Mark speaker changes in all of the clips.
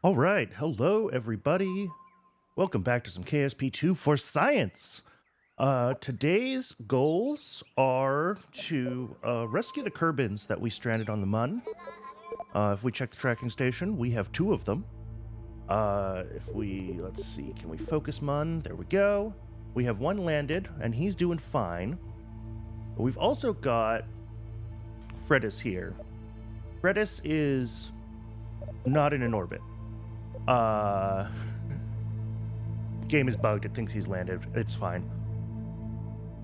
Speaker 1: All right, hello everybody. Welcome back to some KSP2 for Science. Today's goals are to rescue the Kerbins that we stranded on the Mun. If we check the tracking station, we have 2 of them. Let's see, can we focus Mun? There we go. We have 1 landed, and he's doing fine. But we've also got Fredis here. Fredis is not in an orbit. Game is bugged. It thinks he's landed. It's fine.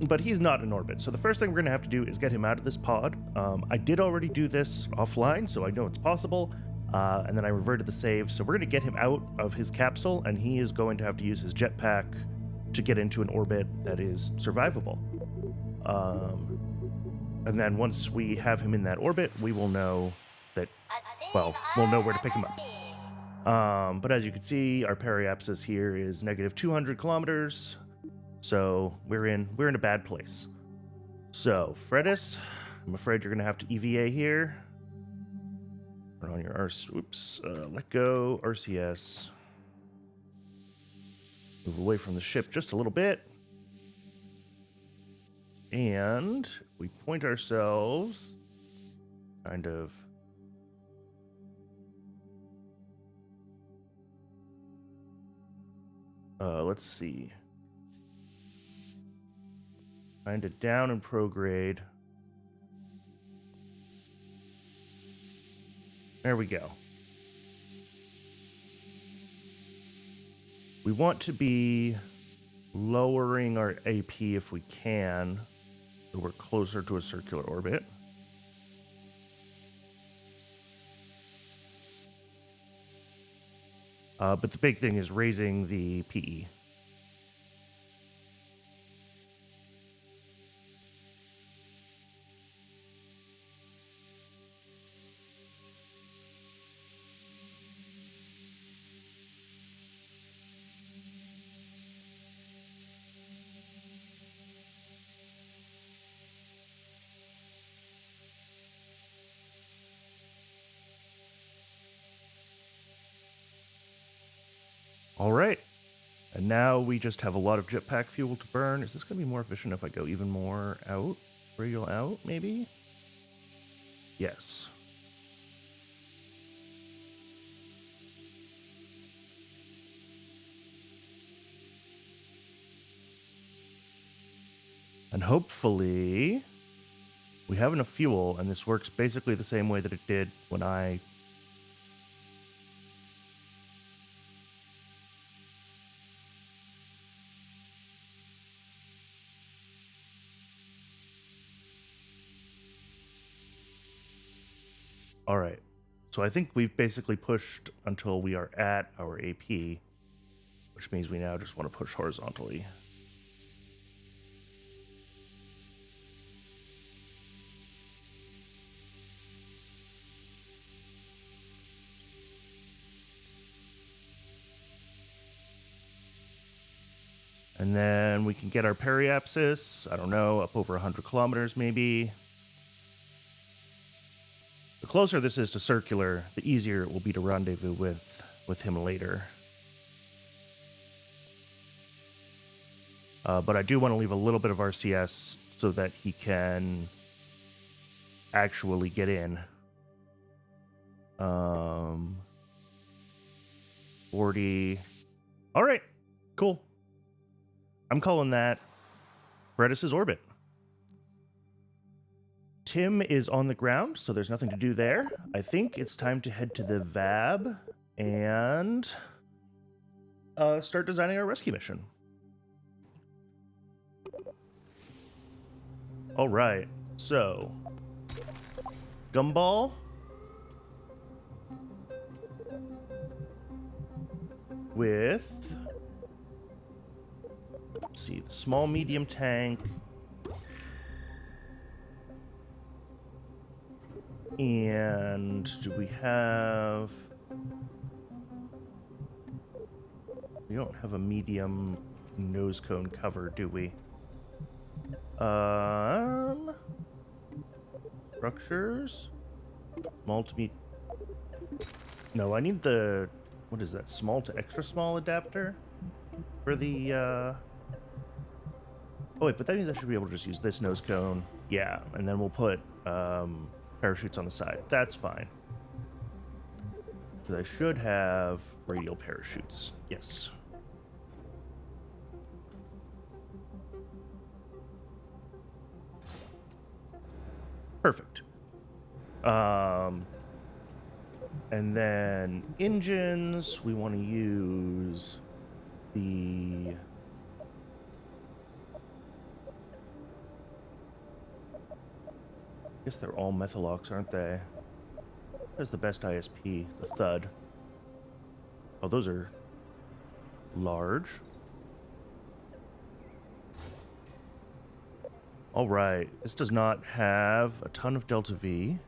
Speaker 1: But he's not in orbit. So the first thing we're going to have to do is get him out of this pod. I did already do this offline, so I know it's possible. And then I reverted the save. So we're going to get him out of his capsule, and he is going to have to use his jetpack to get into an orbit that is survivable. And then once we have him in that orbit, we will know that, well, we'll know where to pick him up. But as you can see, our periapsis here is negative 200 kilometers, so we're in a bad place. So, Fredis, I'm afraid you're gonna have to EVA here. Turn on your let go, RCS. Move away from the ship just a little bit. And we point ourselves kind of let's see. Kind of down in prograde. There we go. We want to be lowering our AP if we can, so we're closer to a circular orbit. But the big thing is raising the PE. All right. And now we just have a lot of jetpack fuel to burn. Is this going to be more efficient if I go even more out? Radial out, maybe? Yes. And hopefully we have enough fuel, and this works basically the same way that it did when I... All right. So I think we've basically pushed until we are at our AP, which means we now just want to push horizontally. And then we can get our periapsis, I don't know, up over 100 kilometers maybe. The closer this is to circular, the easier it will be to rendezvous with him later. But I do want to leave a little bit of RCS so that he can actually get in. 40. All right, cool. I'm calling that Fredis' orbit. Tim is on the ground, so there's nothing to do there. I think it's time to head to the VAB and start designing our rescue mission. All right, so Gumball. With, let's see, the small medium tank. And do we have... We don't have a medium nose cone cover, do we? Structures? Multi... No, I need the what is that, small to extra small adapter for the, oh wait, but that means I should be able to just use this nose cone. Yeah, and then we'll put, parachutes on the side. That's fine. I should have radial parachutes. Yes. Perfect. And then engines, we want to use the... I guess they're all Methalox, aren't they? That's the best ISP, the Thud. Oh, those are large. All right, this does not have a ton of Delta V.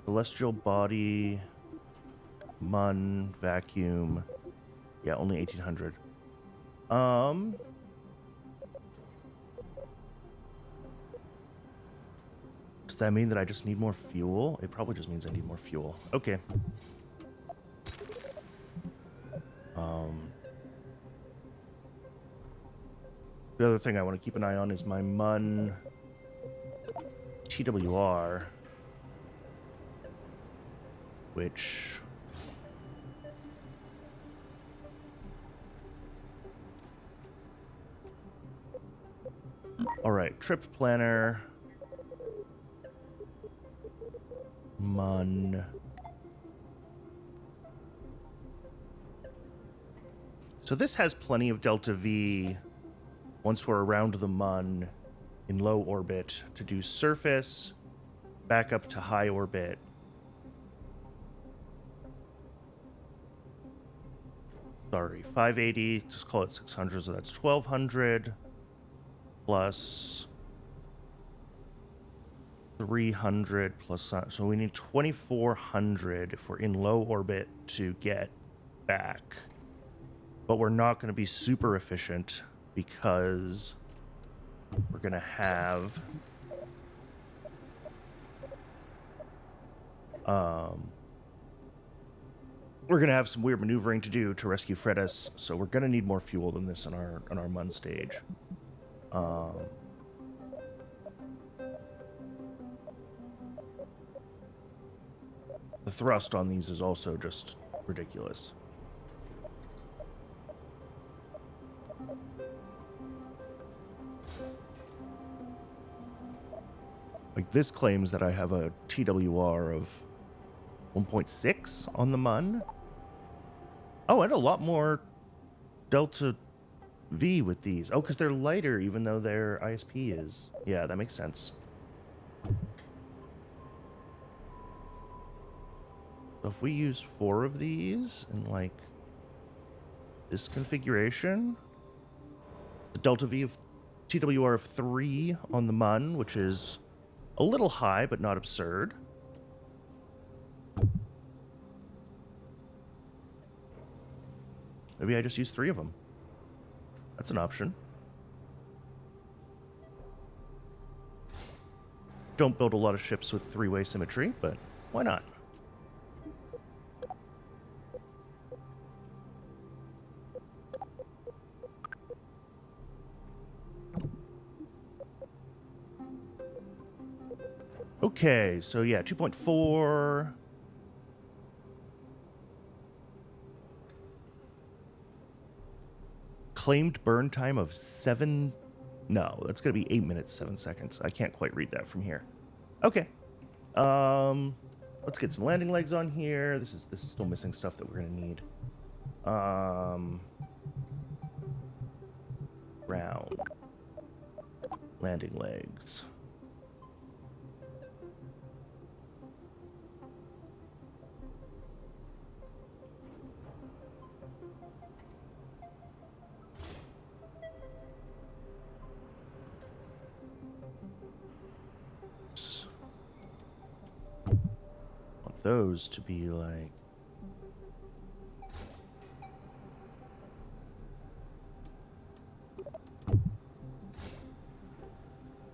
Speaker 1: Celestial body, Mun, vacuum. Yeah, only 1800. Does that mean that I just need more fuel? It probably just means I need more fuel. Okay. The other thing I want to keep an eye on is my Mun TWR, which... Alright, trip planner. Mun. So this has plenty of Delta V once we're around the Mun in low orbit to do surface, back up to high orbit. Sorry, 580, just call it 600, so that's 1200 plus 300 plus, so we need 2400 if we're in low orbit to get back. But we're not going to be super efficient because we're going to have some weird maneuvering to do to rescue Fredus, so we're going to need more fuel than this on our Mun stage. The thrust on these is also just ridiculous. Like, this claims that I have a TWR of 1.6 on the Mun. Oh, and a lot more Delta V with these. Oh, because they're lighter even though their ISP is. Yeah, that makes sense. So if we use 4 of these in, like, this configuration, the Delta V of TWR of 3 on the Mun, which is a little high, but not absurd. Maybe I just use 3 of them. That's an option. Don't build a lot of ships with 3-way symmetry, but why not? Okay, so yeah, 2.4. Claimed burn time of 7. No, that's going to be 8 minutes, 7 seconds. I can't quite read that from here. Okay. Let's get some landing legs on here. This is still missing stuff that we're going to need. Round. Landing legs. Want those to be like...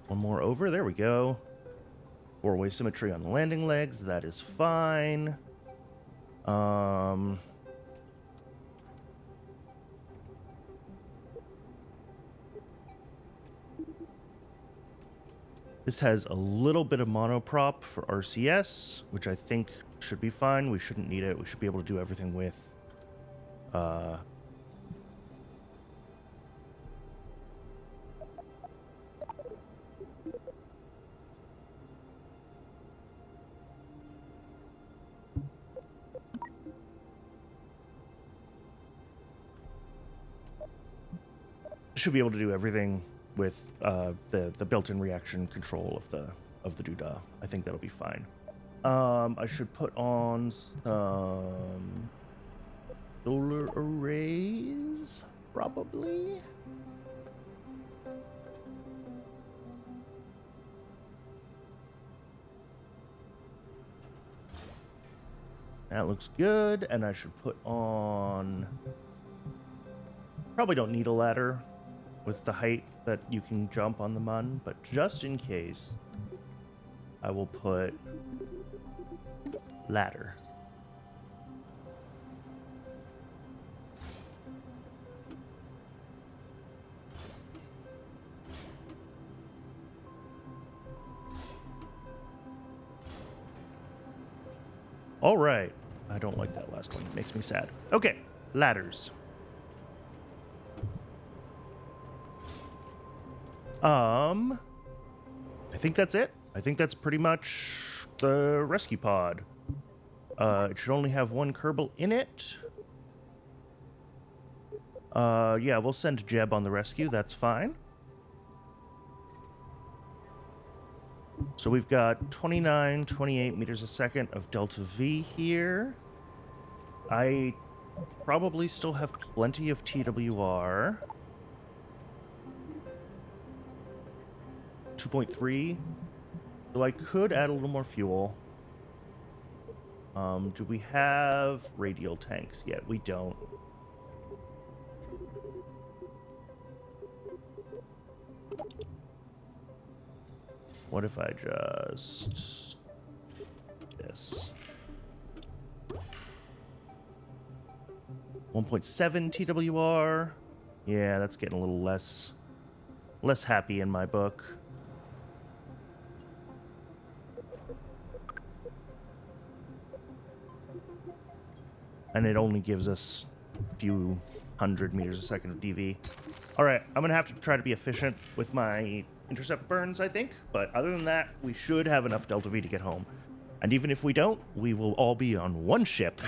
Speaker 1: One more over. There we go. 4-way symmetry on the landing legs. That is fine. Um, this has a little bit of monoprop for RCS, which I think should be fine. We shouldn't need it. We should be able to do everything with should be able to do everything with the built-in reaction control of the doodah. I think that'll be fine. I should put on some solar arrays, probably. That looks good, and I should put on... Probably don't need a ladder with the height that you can jump on the Mun, but just in case, I will put ladder. All right. I don't like that last one. It makes me sad. Okay, ladders. I think that's it. I think that's pretty much the rescue pod. It should only have one Kerbal in it. Yeah, we'll send Jeb on the rescue. That's fine. So we've got 29, 28 meters a second of delta V here. I probably still have plenty of TWR. 2.3. So I could add a little more fuel. Do we have radial tanks yet? We don't. What if I just... this. 1.7 TWR. Yeah, that's getting a little less happy in my book. And it only gives us a few hundred meters a second of DV. All right, I'm gonna have to try to be efficient with my intercept burns, I think. But other than that, we should have enough delta V to get home. And even if we don't, we will all be on one ship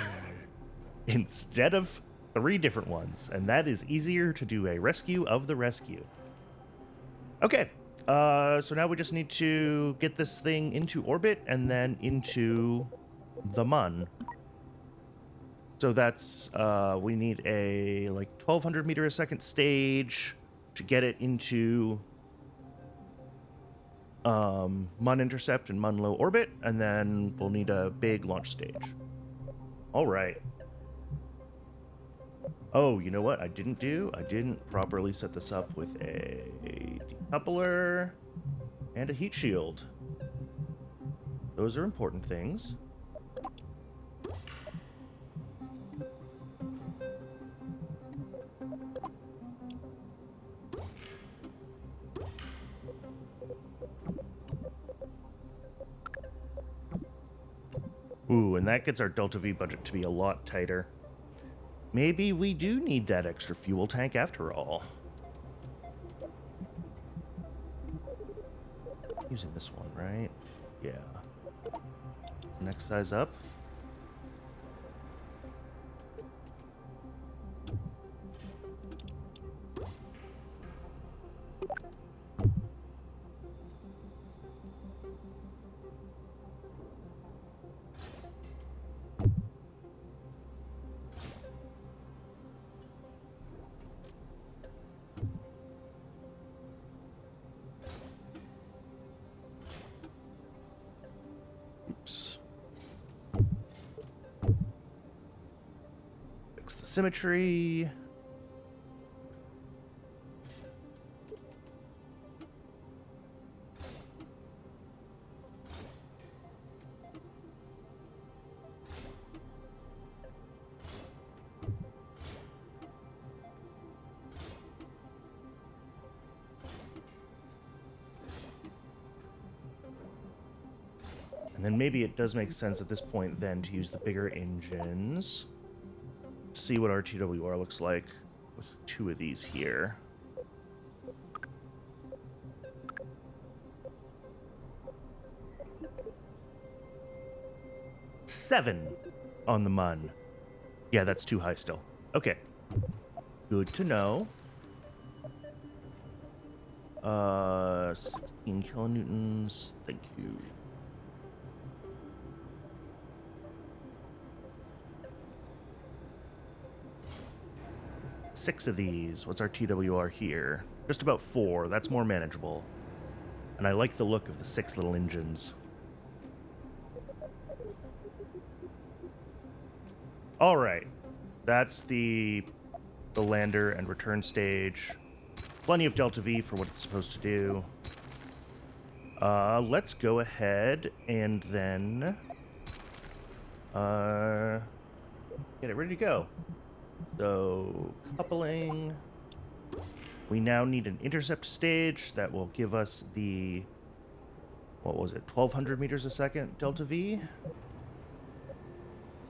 Speaker 1: instead of 3 different ones. And that is easier to do a rescue of the rescue. Okay, so now we just need to get this thing into orbit and then into the Mun. So that's, we need a, like, 1,200 meter a second stage to get it into Mun intercept and Mun low orbit, and then we'll need a big launch stage. All right. Oh, you know what I didn't do? I didn't properly set this up with a decoupler and a heat shield. Those are important things. Ooh, and that gets our Delta V budget to be a lot tighter. Maybe we do need that extra fuel tank after all. Using this one, right? Yeah. Next size up. Oops. Fix the symmetry. And then maybe it does make sense at this point then to use the bigger engines. See what our TWR looks like with 2 of these here. Seven on the Mun. Yeah, that's too high still. Okay. Good to know. 16 kilonewtons. Thank you. Six of these. What's our TWR here? Just about 4. That's more manageable. And I like the look of the 6 little engines. All right. That's the lander and return stage. Plenty of Delta V for what it's supposed to do. Let's go ahead and then get it ready to go. So, coupling. We now need an intercept stage that will give us the, what was it, 1,200 meters a second Delta V.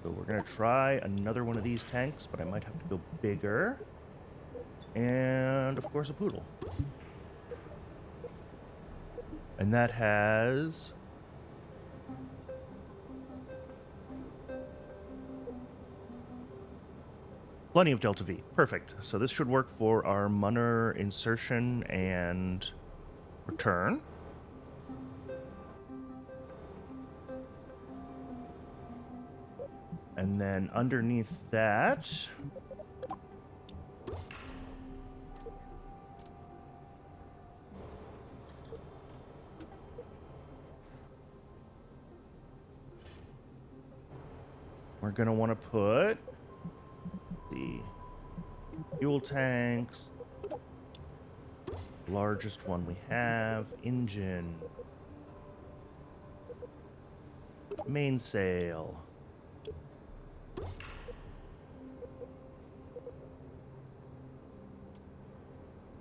Speaker 1: So we're going to try another one of these tanks, but I might have to go bigger. And, of course, a poodle. And that has... plenty of Delta V. Perfect. So this should work for our Munner insertion and return. And then underneath that... we're going to want to put the fuel tanks, largest one we have, engine, mainsail,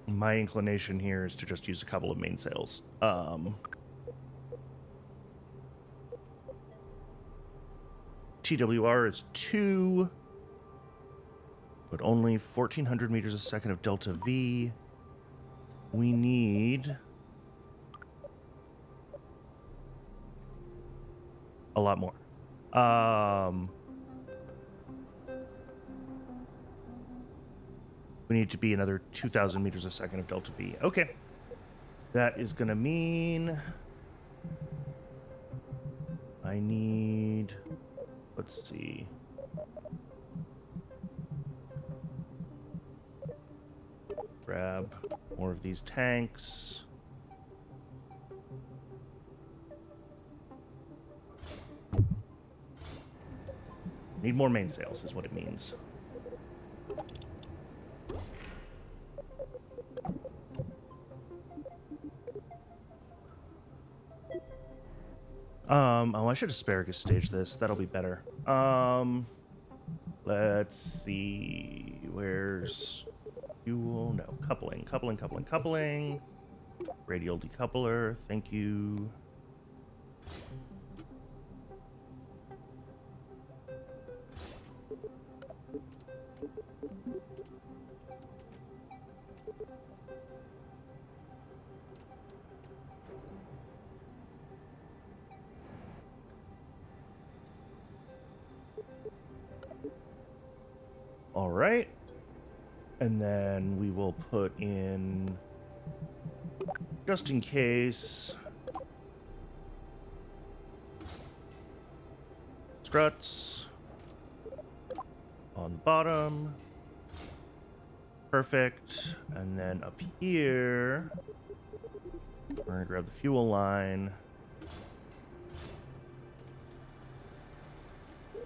Speaker 1: my inclination here is to just use a couple of mainsails. TWR is 2, but only 1,400 meters a second of Delta V. We need a lot more. We need to be another 2,000 meters a second of Delta V. Okay. That is going to mean I need... let's see. Grab more of these tanks. Need more mainsails is what it means. Oh, I should asparagus stage this. That'll be better. Let's see. Where's fuel? No, coupling. Radial decoupler. Thank you. All right. And then we will put in, just in case, struts on the bottom. Perfect. And then up here, we're going to grab the fuel line.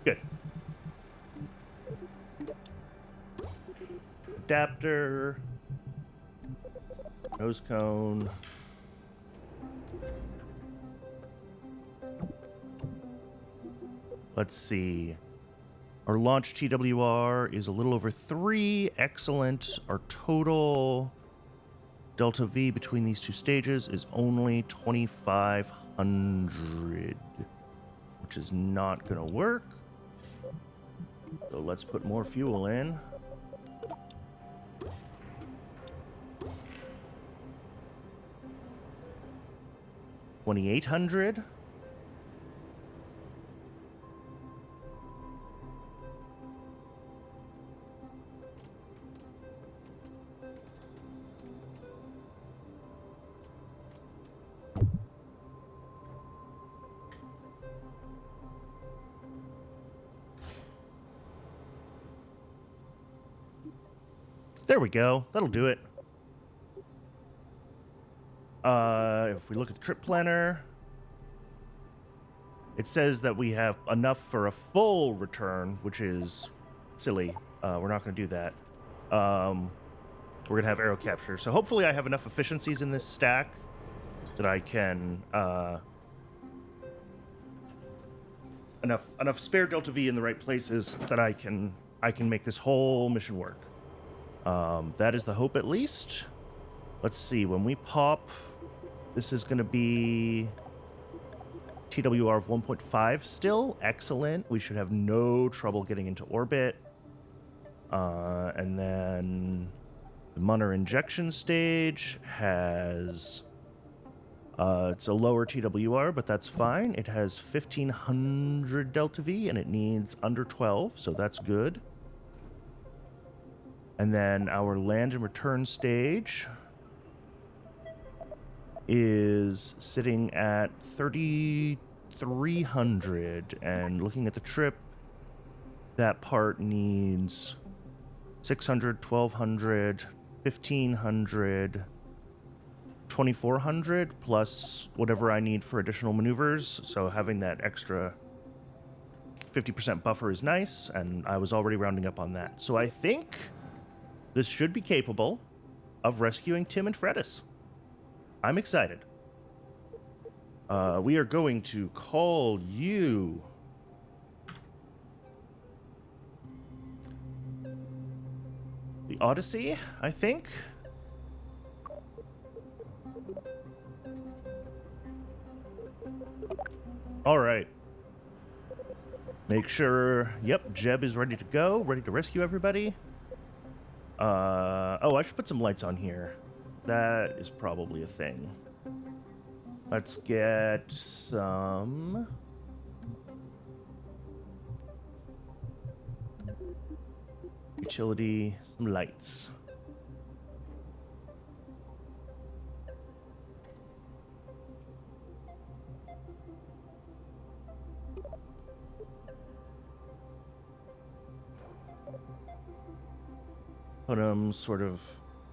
Speaker 1: Good. Adapter, nose cone, let's see, our launch TWR is a little over 3, excellent. Our total Delta V between these two stages is only 2,500. which is not going to work. So let's put more fuel in. $2,800. There we go. That'll do it. If we look at the trip planner, it says that we have enough for a full return, which is silly. We're not going to do that. We're going to have aero capture. So hopefully I have enough efficiencies in this stack that I can... enough spare Delta V in the right places that I can make this whole mission work. That is the hope, at least. Let's see. When we pop, this is going to be TWR of 1.5 still. Excellent. We should have no trouble getting into orbit. And then the Munner injection stage has... it's a lower TWR, but that's fine. It has 1,500 Delta V, and it needs under 12, so that's good. And then our land and return stage is sitting at 3,300. And looking at the trip, that part needs 600, 1,200, 1,500, 2,400, plus whatever I need for additional maneuvers. So having that extra 50% buffer is nice, and I was already rounding up on that. So I think this should be capable of rescuing Tim and Fredis. I'm excited. We are going to call you the Odyssey, I think. All right. Make sure, yep, Jeb is ready to go, ready to rescue everybody. Oh, I should put some lights on here. That is probably a thing. Let's get some... utility, some lights. Put them sort of,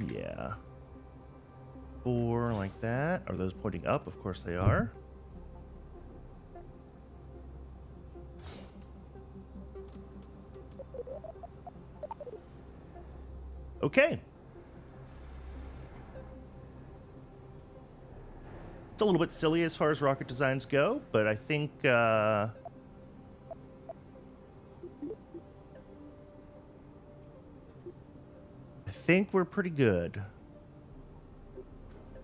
Speaker 1: yeah. 4 like that. Are those pointing up? Of course they are. Okay. It's a little bit silly as far as rocket designs go, but I think we're pretty good.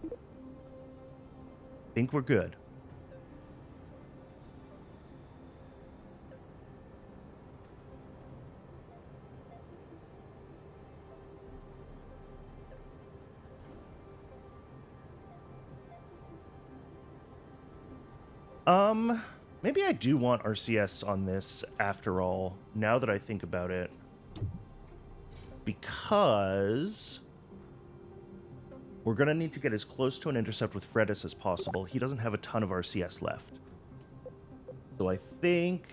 Speaker 1: I think we're good. Maybe I do want RCS on this after all, now that I think about it. Because we're going to need to get as close to an intercept with Fredis as possible. He doesn't have a ton of RCS left. So I think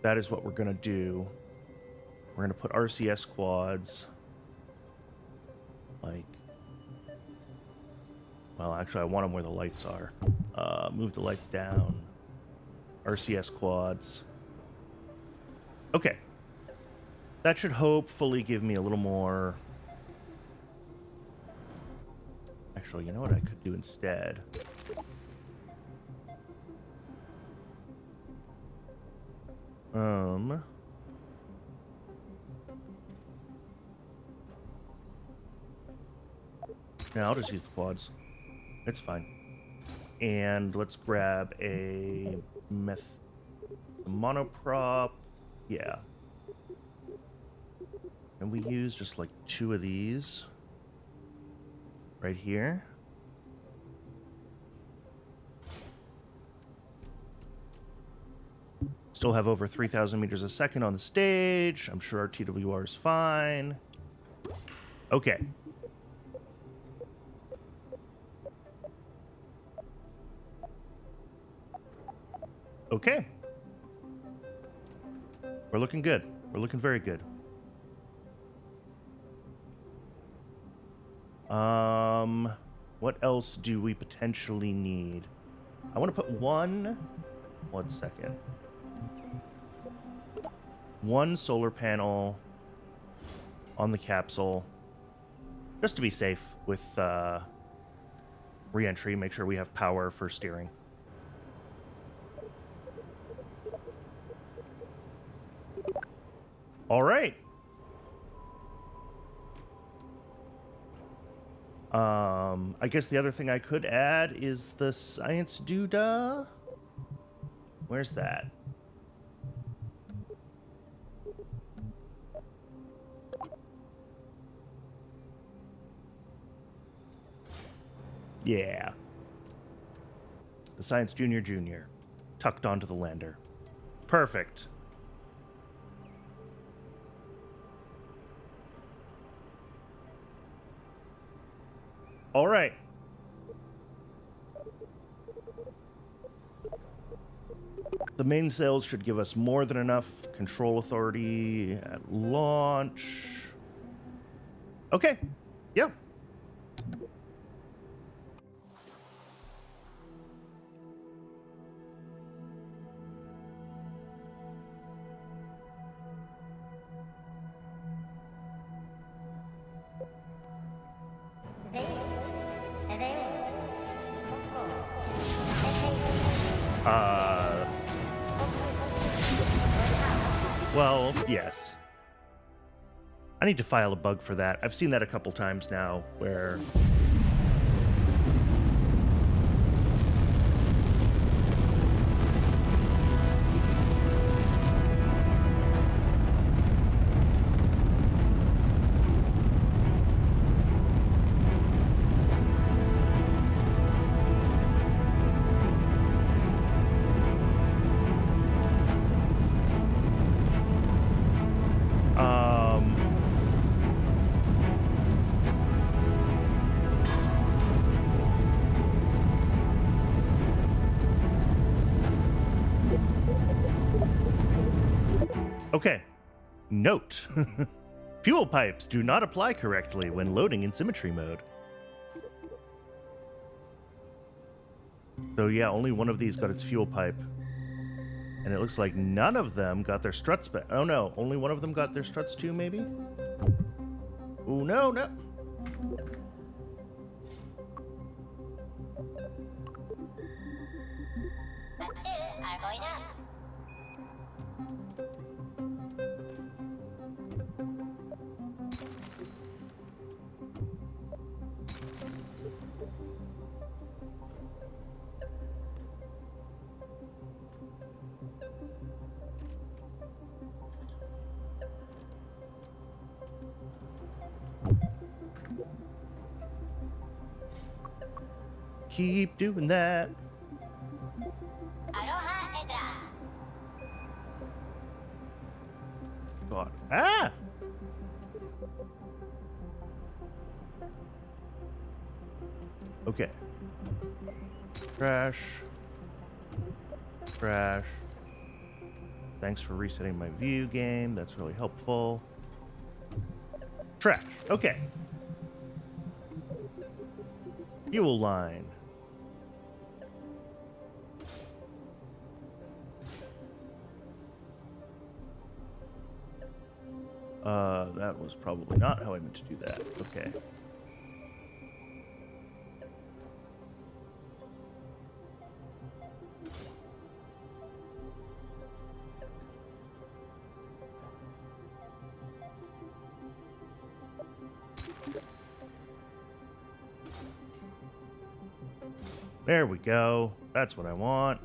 Speaker 1: that is what we're going to do. We're going to put RCS quads like... Well, actually, I want them where the lights are. Move the lights down. RCS quads. Okay. That should hopefully give me a little more... Actually, you know what I could do instead? Now I'll just use the quads. It's fine. And let's grab a monoprop. Yeah. And we use just like 2 of these right here. Still have over 3,000 meters a second on the stage. I'm sure our TWR is fine. Okay. Okay. We're looking good. We're looking very good. What else do we potentially need? I want to put one second. One solar panel on the capsule, just to be safe with re-entry. Make sure we have power for steering. All right. I guess the other thing I could add is the science doodah. Where's that? Yeah. The Science Junior, tucked onto the lander. Perfect. All right. The main sails should give us more than enough control authority at launch. Okay. Yeah. Well, yes. I need to file a bug for that. I've seen that a couple times now where... Okay. Note. Fuel pipes do not apply correctly when loading in symmetry mode. So yeah, only one of these got its fuel pipe. And it looks like none of them got their struts back. Oh no, only one of them got their struts too, maybe? Oh no, no. Keep doing that. God. Ah! Okay. Crash. Crash. Thanks for resetting my view game. That's really helpful. Trash. Okay. Fuel line. That was probably not how I meant to do that. Okay. There we go. That's what I want.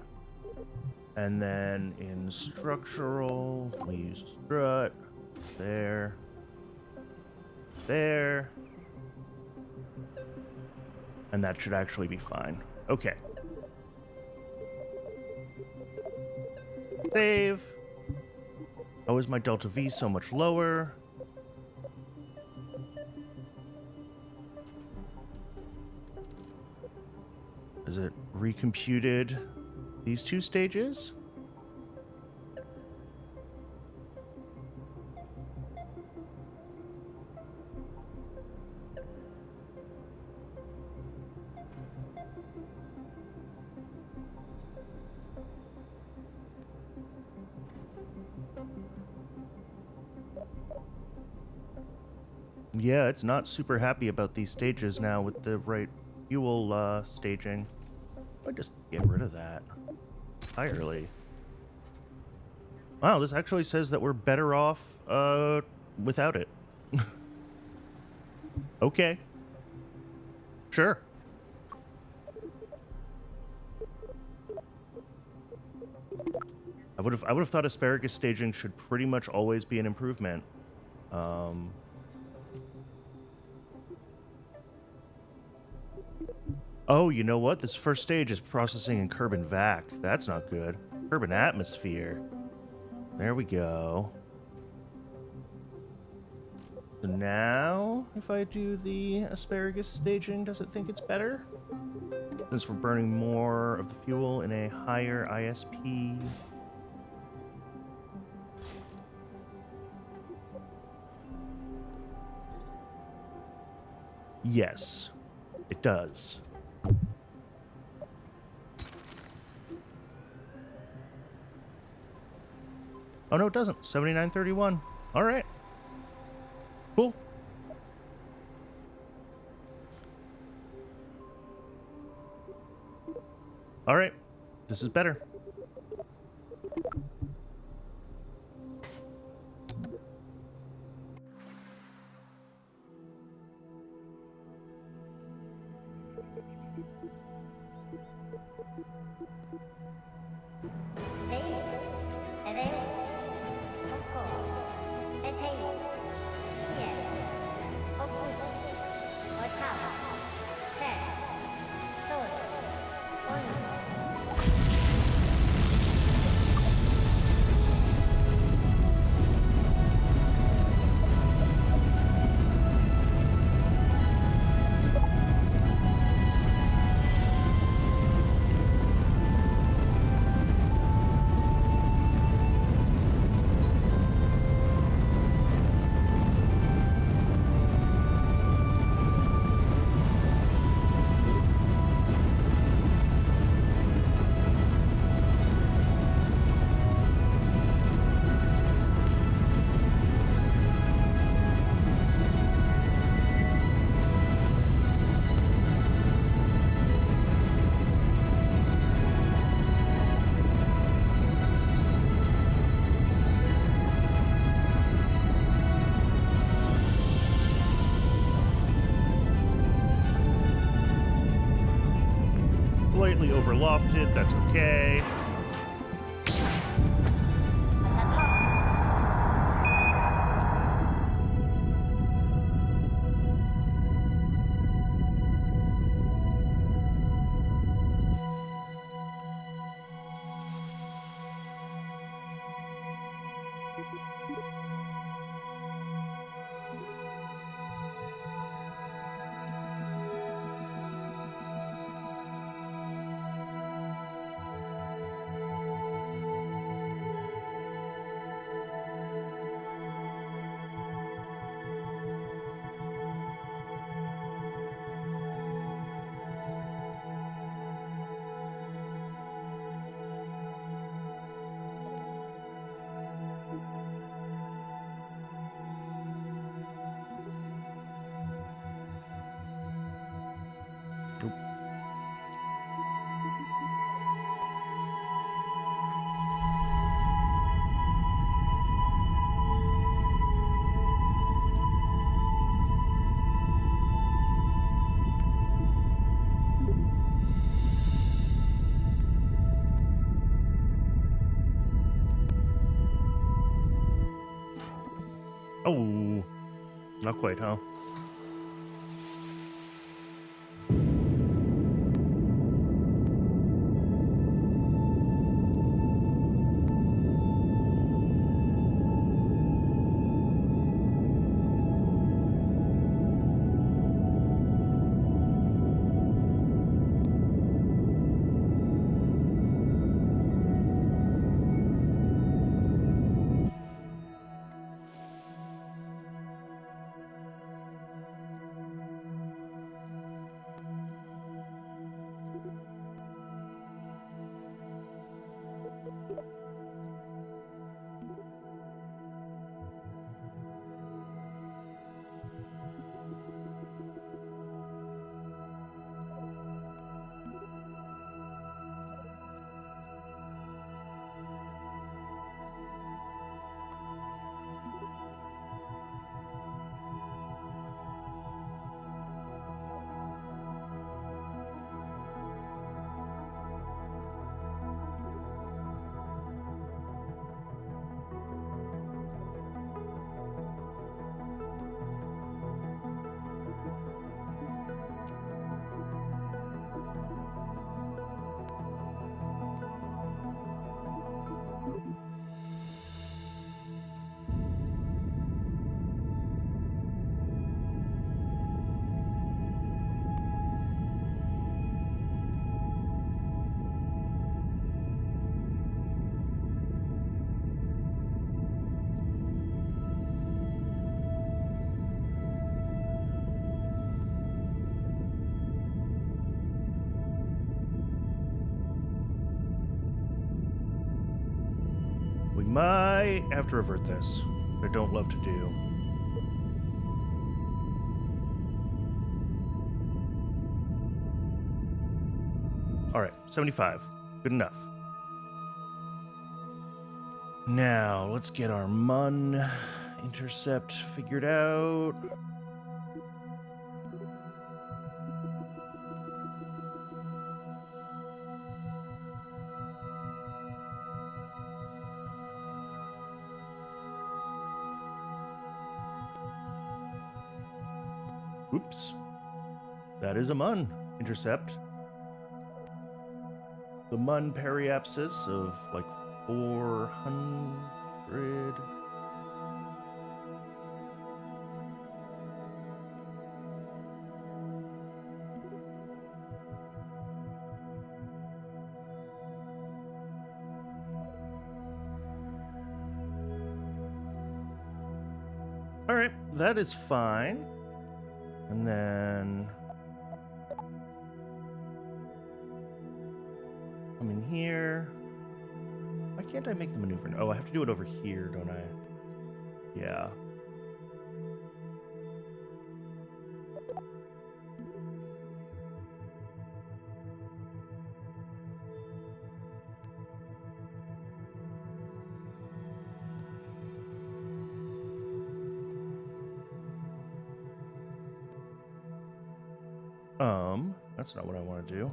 Speaker 1: And then in structural, we use a strut. There. There. And that should actually be fine. Okay. Save. Oh, is my delta V so much lower? Is it recomputed these two stages? Yeah, it's not super happy about these stages now with the right fuel staging. I just get rid of that entirely. Wow, this actually says that we're better off without it. Okay. Sure. I would have thought asparagus staging should pretty much always be an improvement. Oh, you know what? This first stage is processing in Kerbin vac. That's not good. Kerbin atmosphere. There we go. So now, if I do the asparagus staging, does it think it's better? Since we're burning more of the fuel in a higher ISP. Yes, it does. Oh, no, it doesn't. 7931. All right. Cool. All right. This is better. Slightly overlofted, that's okay. Oh, not quite, huh? We might have to revert this. I don't love to do. All right, 75. Good enough. Now, let's get our Mun intercept figured out. Oops. That is a Mun intercept. The Mun periapsis of like 400. All right, that is fine. And then come in here. Why can't I make the maneuver? Oh, I have to do it over here, don't I? Yeah. That's not what I want to do.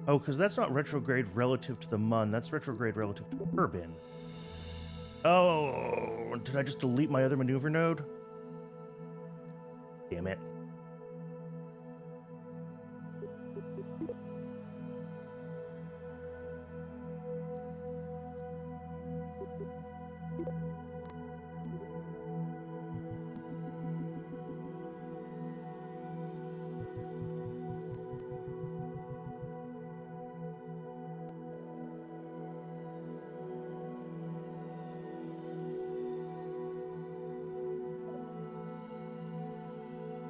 Speaker 1: Oh, because that's not retrograde relative to the Mun. That's retrograde relative to Kerbal. Oh, did I just delete my other maneuver node? Damn it.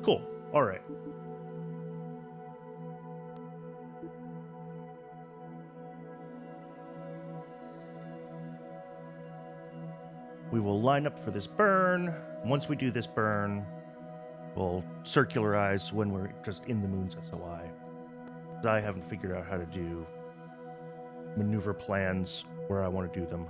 Speaker 1: Cool. All right. We will line up for this burn. Once we do this burn, we'll circularize when we're just in the moon's SOI. I haven't figured out how to do maneuver plans where I want to do them.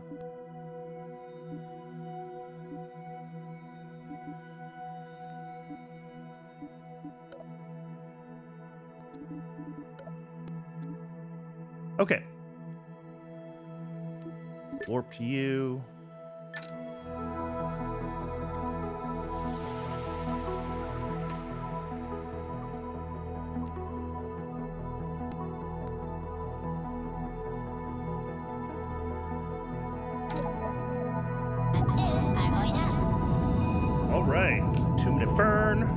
Speaker 1: Okay. warp to you. All right, 2-minute burn.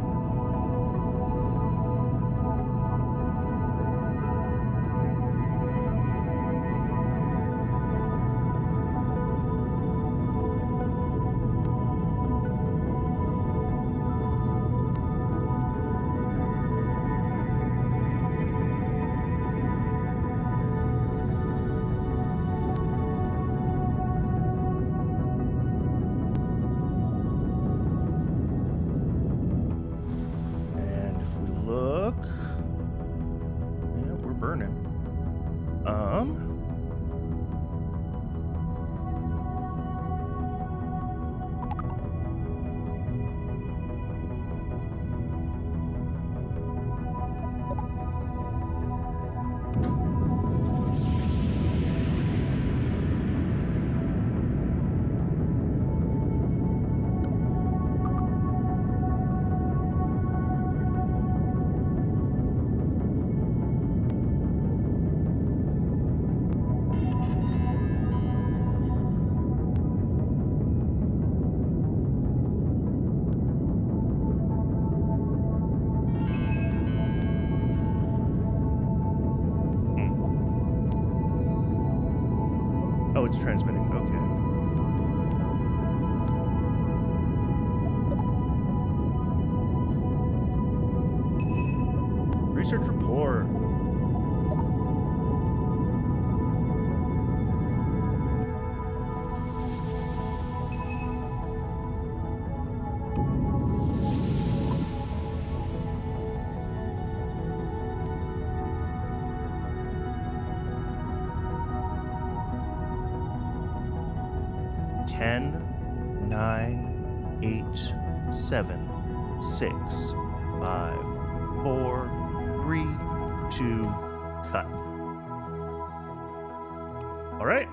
Speaker 1: Burning. 'em. Oh, it's transmitting. Okay. Research report. Ten, 9, 8, 7, 6, 5, 4, 3, 2, cut. All right.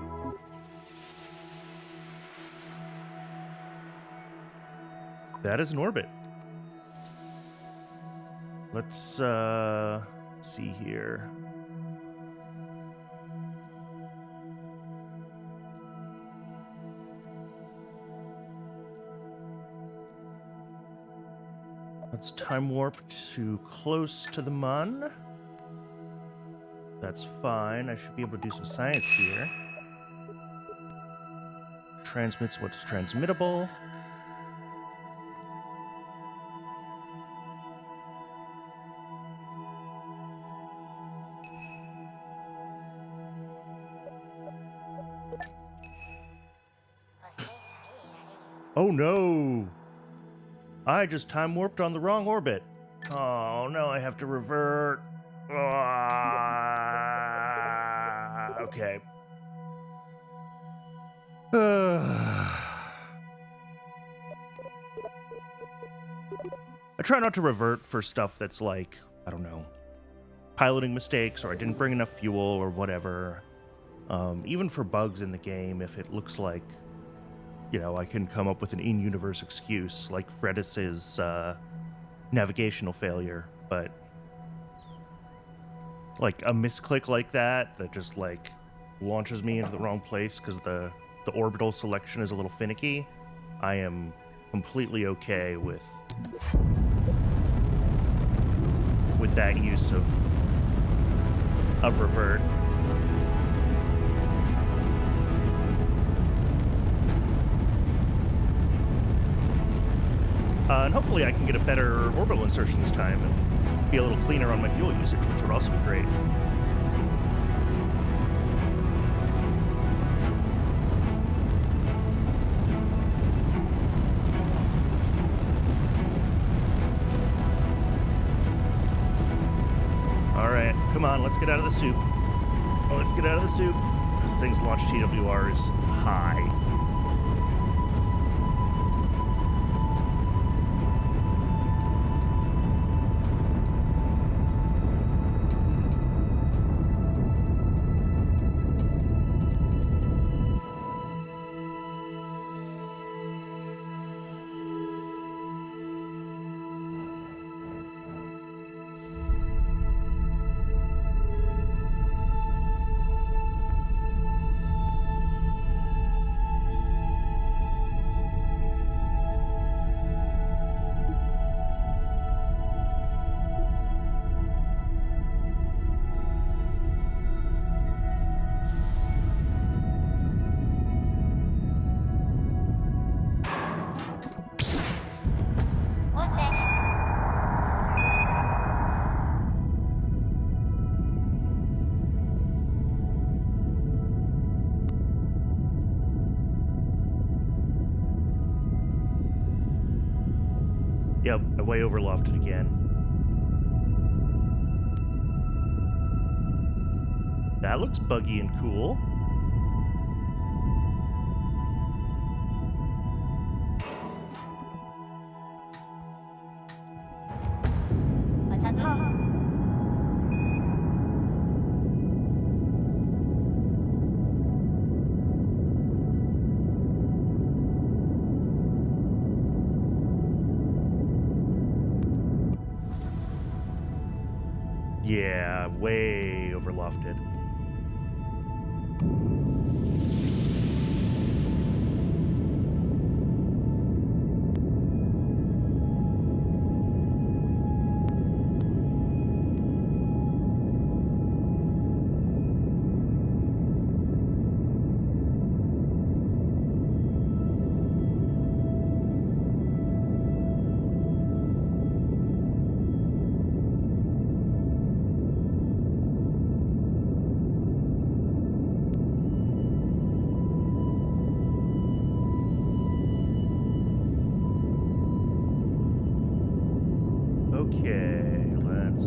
Speaker 1: That is an orbit. Let's see here. Let's time warp to close to the Mun. That's fine. I should be able to do some science here. Transmits what's transmittable. Oh no! I just time warped on the wrong orbit. Oh no, I have to revert. Okay. I try not to revert for stuff that's like, I don't know, piloting mistakes, or I didn't bring enough fuel, or whatever. Even for bugs in the game, if it looks like, you know, I can come up with an in-universe excuse, like Fredis's navigational failure, but like a misclick like that just like launches me into the wrong place because the orbital selection is a little finicky, I am completely okay with that use of revert. And hopefully I can get a better orbital insertion this time and be a little cleaner on my fuel usage, which would also be great. All right, come on, let's get out of the soup. Let's get out of the soup. This thing's launch TWR is high. Yep, I way overlofted again. That looks buggy and cool. Yeah, way overlofted. Okay, let's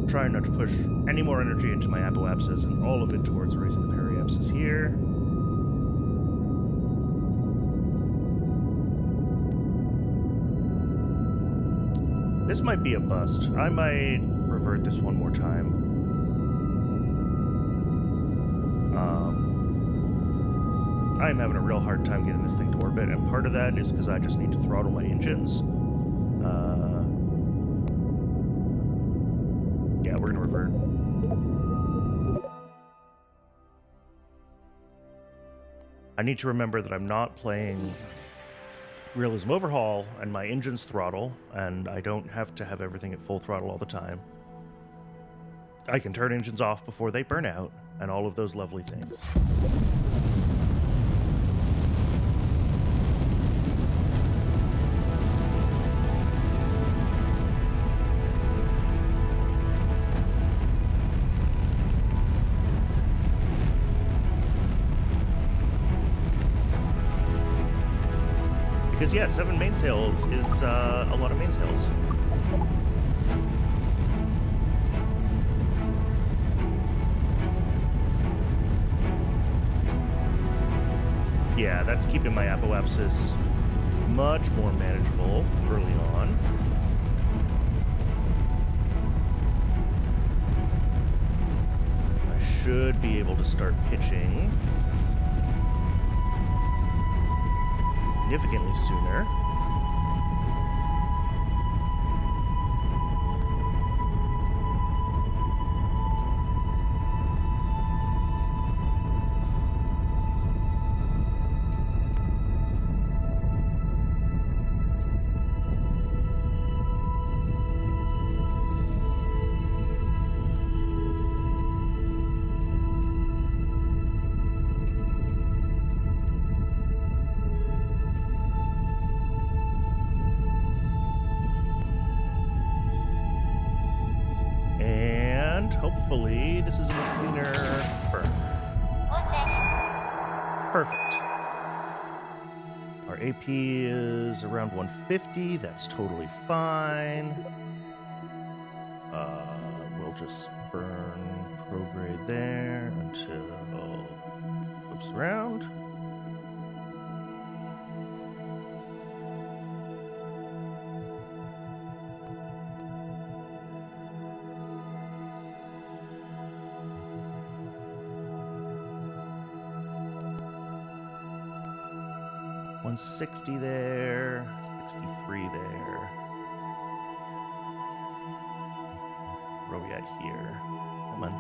Speaker 1: try not to push any more energy into my apoapsis and all of it towards raising the periapsis here. This might be a bust. I might revert this one more time. I'm having a real hard time getting this thing to orbit, and part of that is because I just need to throttle my engines. Yeah, we're gonna revert. I need to remember that I'm not playing Realism Overhaul and my engine's throttle, and I don't have to have everything at full throttle all the time. I can turn engines off before they burn out, and all of those lovely things. Because yeah, 7 mainsails is a lot of mainsails. Yeah, that's keeping my apoapsis much more manageable early on. I should be able to start pitching significantly sooner. And hopefully this is a much cleaner burn. Perfect. Our AP is around 150. That's totally fine. We'll just burn prograde there until it loops around. $160 there, 63 there. Where are we at here? Come on.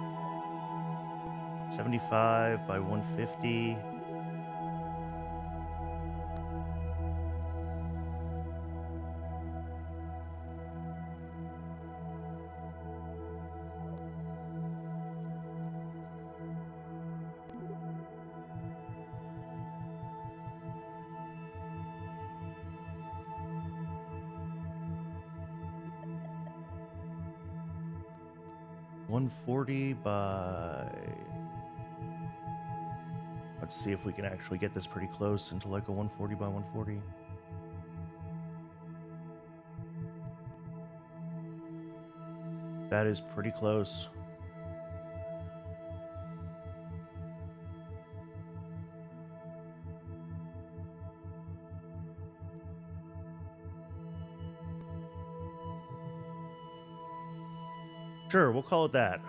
Speaker 1: 75 by 150. $140 by... Let's see if we can actually get this pretty close into like a 140 by 140. That is pretty close. Sure, we'll call it that.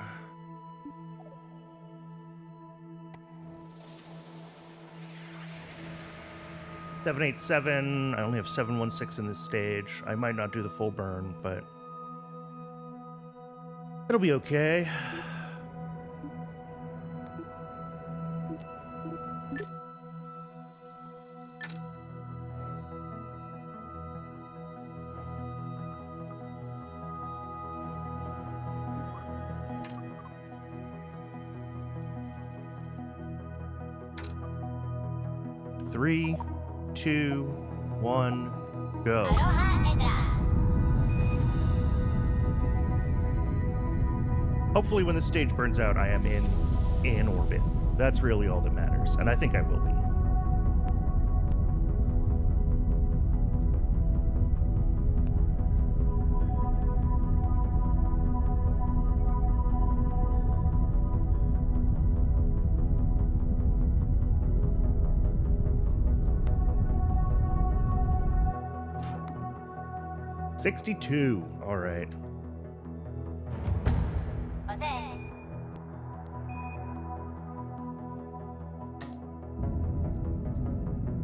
Speaker 1: $787. I only have 716 in this stage. I might not do the full burn, but it'll be okay. Three, 2, 1, go. Hopefully when this stage burns out, I am in orbit. That's really all that matters, and I think I will be. $62. All right.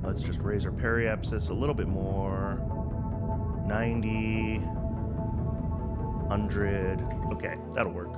Speaker 1: Let's just raise our periapsis a little bit more. 90, 100. Okay, that'll work.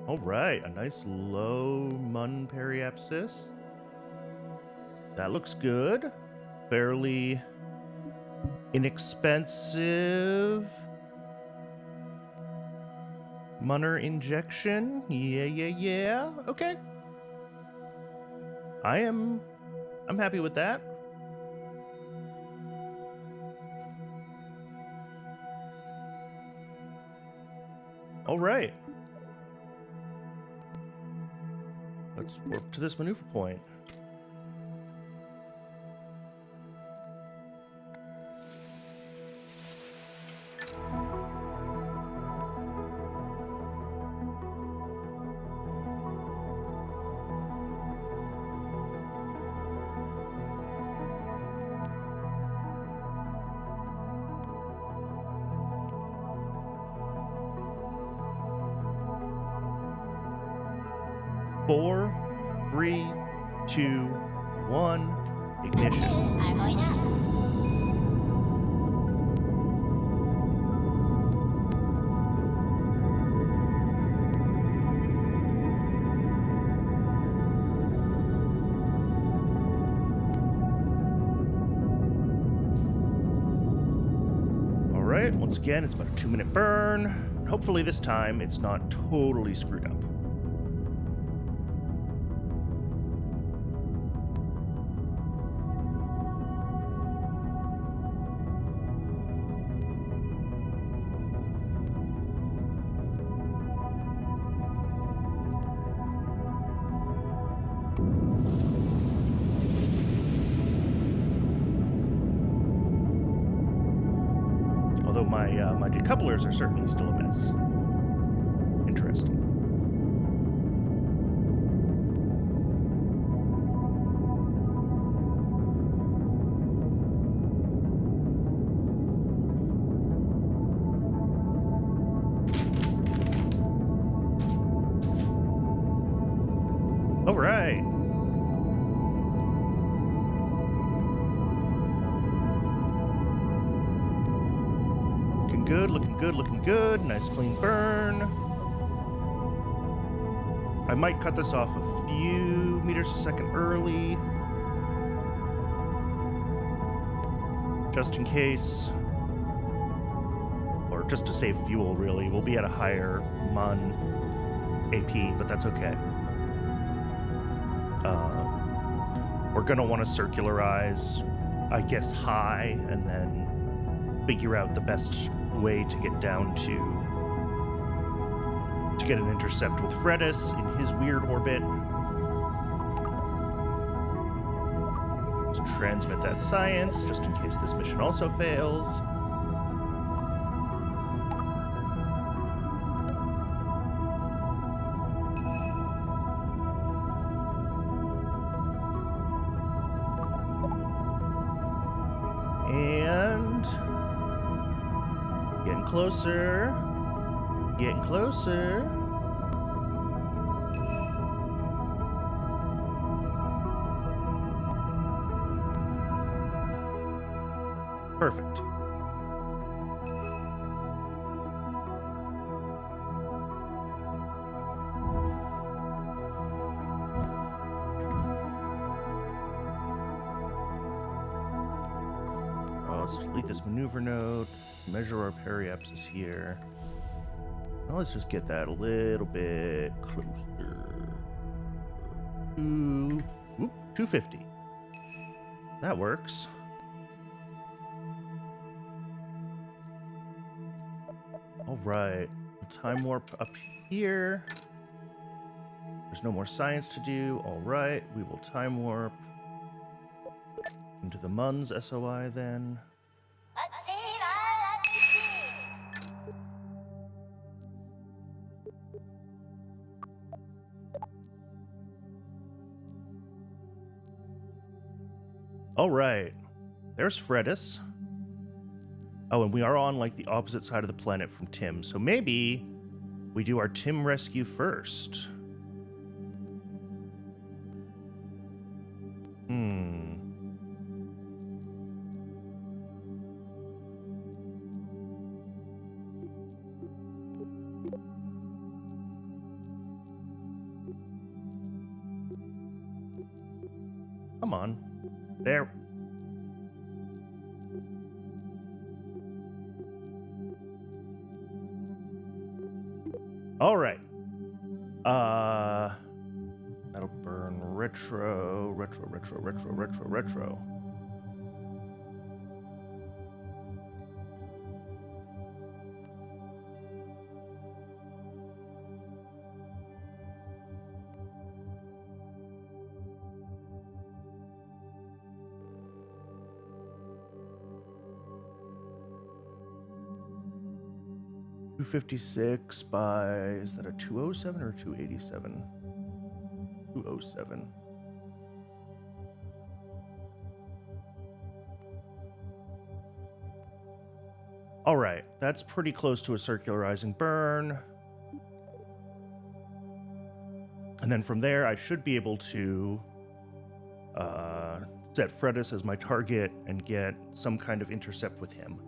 Speaker 1: All right, a nice low mun periapsis. That looks good. Fairly inexpensive munner injection. Yeah. Okay. I'm happy with that. All right. Let's work to this maneuver point. Four, 3, 2, 1, ignition. All right, once again, it's about a 2-minute burn. Hopefully this time it's not totally screwed up. Although my decouplers are certainly still a mess. Interesting. All right. good, looking good, looking good. Nice clean burn. I might cut this off a few meters a second early, just in case, or just to save fuel, really. We'll be at a higher MUN AP, but that's okay. We're going to want to circularize, I guess, high, and then figure out the best way to get down to get an intercept with Fredis in his weird orbit. Let's transmit that science, just in case this mission also fails. And getting closer. Getting closer. Perfect. Let's delete this maneuver node. Measure our periapsis here. Now let's just get that a little bit closer. 250. That works. All right. Time warp up here. There's no more science to do. All right. We will time warp into the MUN's SOI then. All right, there's Fredis. Oh, and we are on like the opposite side of the planet from Tim, so maybe we do our Tim rescue first. Come on. There. All right. That'll burn retro. 256 by, is that a 207 or 287? 207. All right, that's pretty close to a circularizing burn. And then from there, I should be able to set Fredis as my target and get some kind of intercept with him.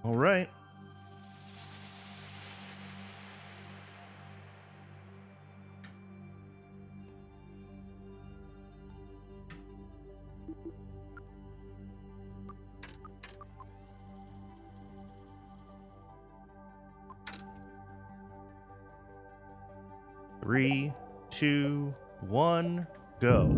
Speaker 1: All right. Three, two, one, go.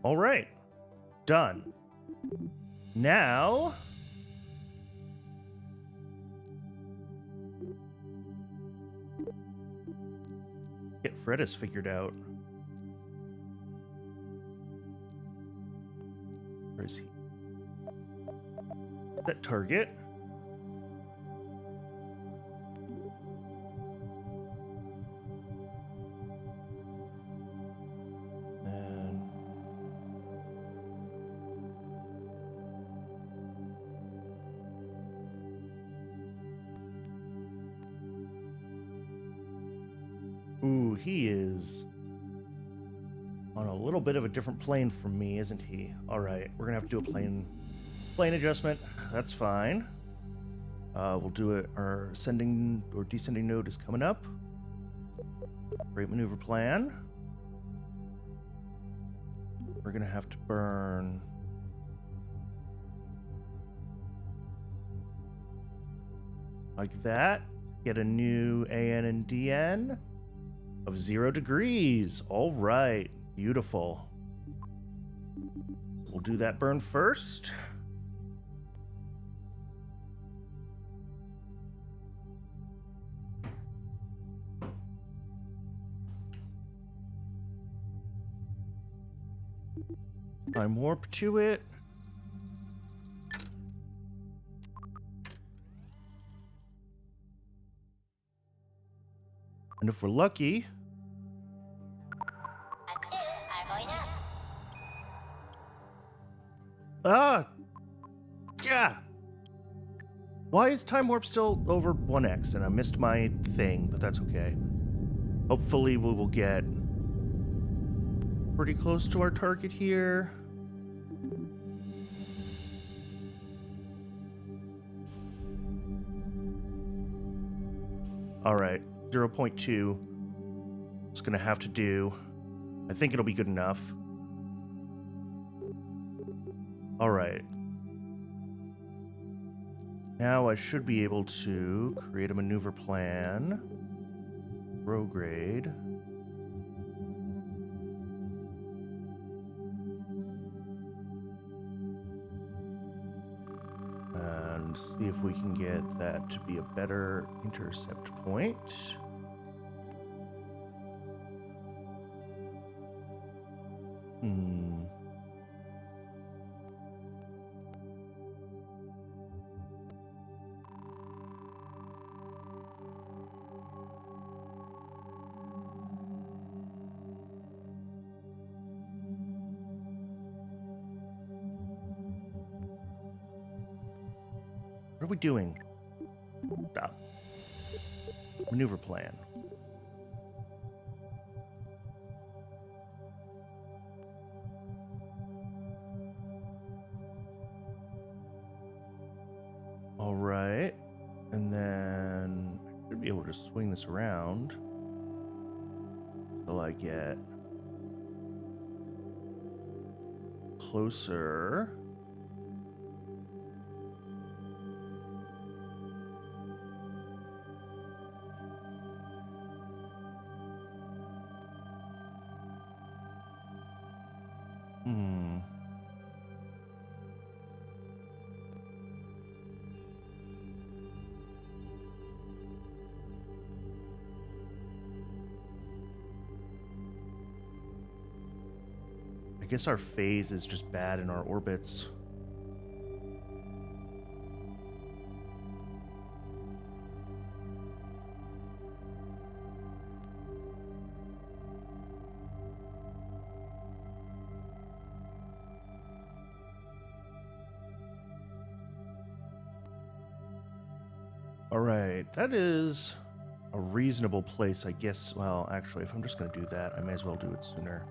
Speaker 1: All right. Done. Now... get Fredis figured out. Where is he? Set target. And ooh, he is on a little bit of a different plane from me, isn't he? All right, we're gonna have to do a plane adjustment. That's fine. We'll do it. Our ascending or descending node is coming up. Great maneuver plan. We're gonna have to burn like that. Get a new AN and DN of 0 degrees. All right, beautiful. We'll do that burn first. Time warp to it. And if we're lucky, yeah. Why is time warp still over 1x? And I missed my thing, but that's okay. Hopefully we will get pretty close to our target here. All right, 0.2. It's gonna have to do. I think it'll be good enough. All right. Now I should be able to create a maneuver plan. Prograde. And see if we can get that to be a better intercept point. What are we doing? Stop. Maneuver plan. All right. And then I should be able to swing this around until I get closer. I guess our phase is just bad in our orbits. All right, that is a reasonable place, I guess. Well, actually, if I'm just going to do that, I may as well do it sooner.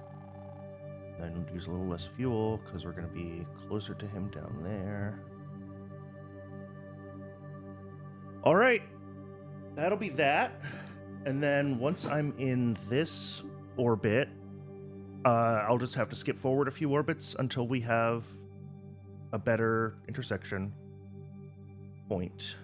Speaker 1: Then use a little less fuel because we're going to be closer to him down there. All right, that'll be that. And then once I'm in this orbit, I'll just have to skip forward a few orbits until we have a better intersection point.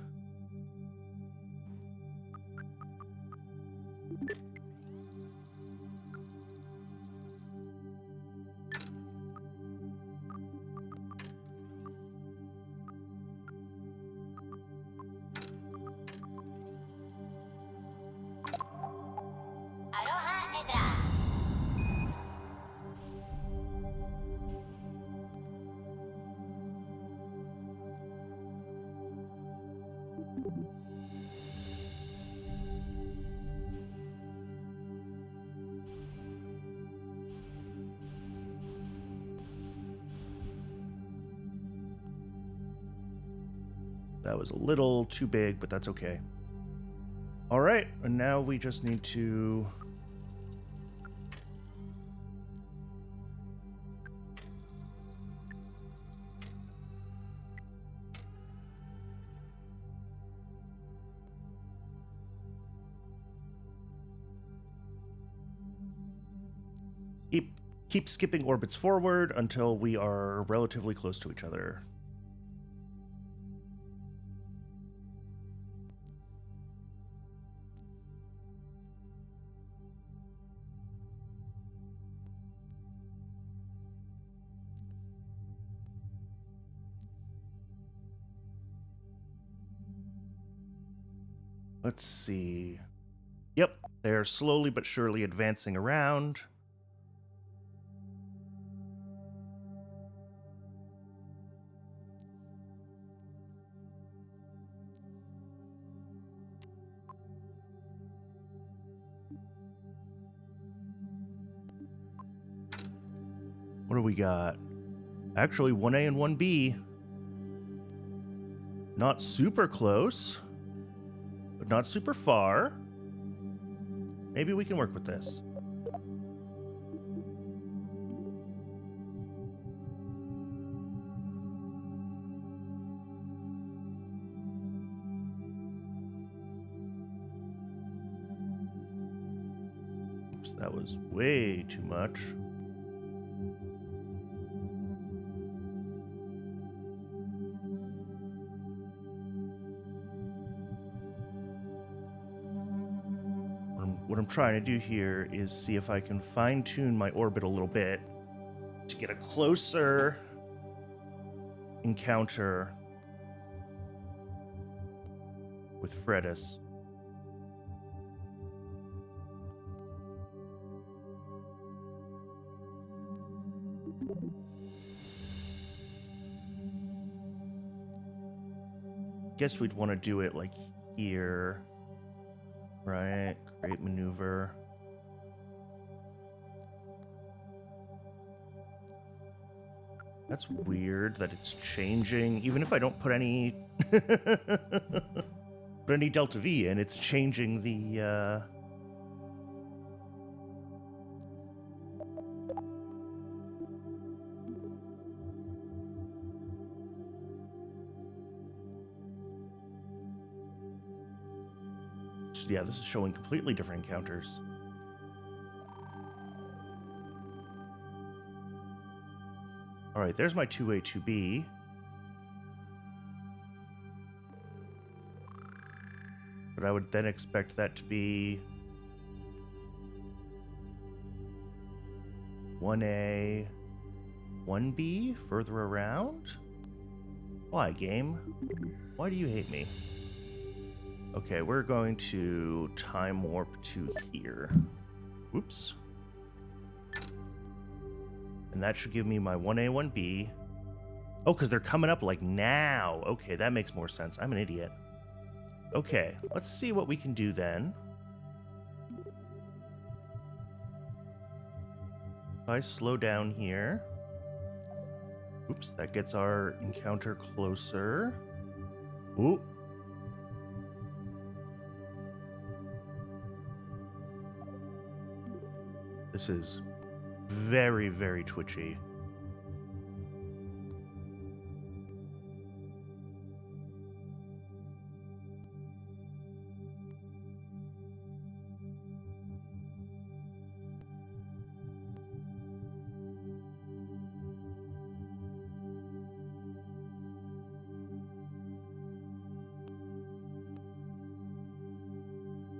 Speaker 1: That was a little too big, but that's okay. All right, and now we just need to... Keep skipping orbits forward until we are relatively close to each other. Let's see. Yep, they're slowly but surely advancing around. What do we got? Actually, 1A and 1B. Not super close, but not super far. Maybe we can work with this. Oops, that was way too much. What I'm trying to do here is see if I can fine-tune my orbit a little bit to get a closer encounter with Fredis. Guess we'd want to do it like here. Right, great maneuver. That's weird that it's changing. Even if I don't put any put any delta V in, it's changing the yeah, this is showing completely different encounters. All right, there's my 2A, 2B. But I would then expect that to be 1A, 1B further around? Why, game? Why do you hate me? Okay, we're going to time warp to here. Whoops. And that should give me my 1A, 1B. Oh, because they're coming up like now. Okay, that makes more sense. I'm an idiot. Okay, let's see what we can do then. If I slow down here. Oops, that gets our encounter closer. Ooh. This is very, very twitchy.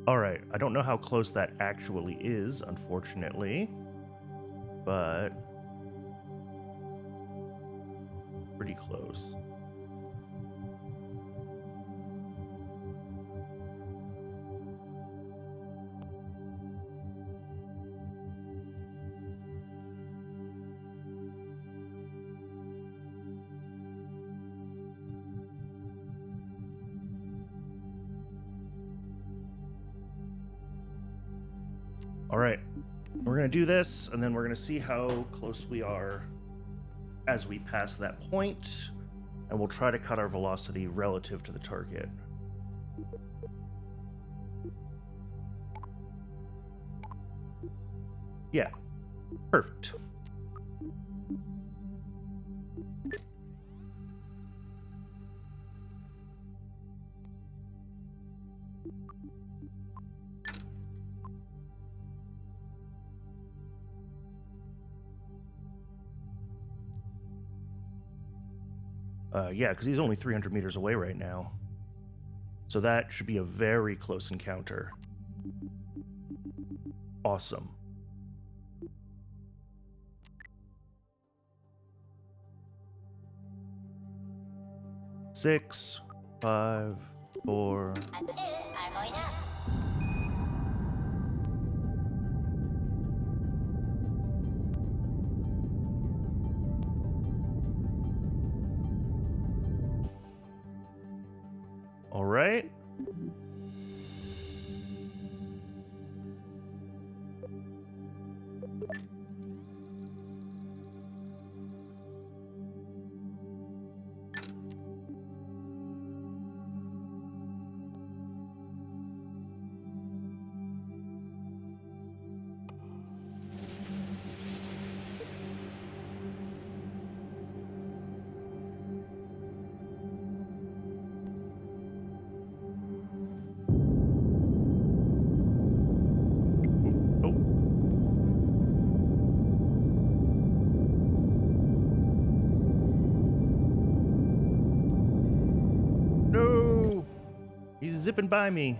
Speaker 1: All right, I don't know how close that actually is, unfortunately, but pretty close. All right, we're going to do this, and then we're going to see how close we are as we pass that point. And we'll try to cut our velocity relative to the target. Yeah, perfect. Yeah, because he's only 300 meters away right now. So that should be a very close encounter. Awesome. Six, 5, 4. All right. He's zipping by me.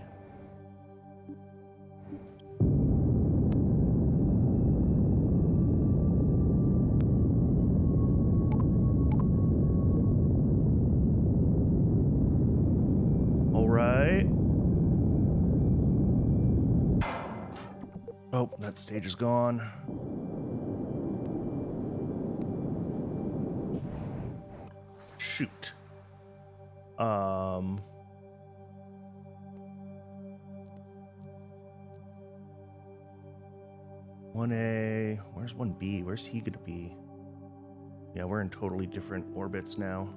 Speaker 1: All right. Oh, that stage is gone. Shoot. 1A. Where's 1B? Where's he gonna be? Yeah, we're in totally different orbits now.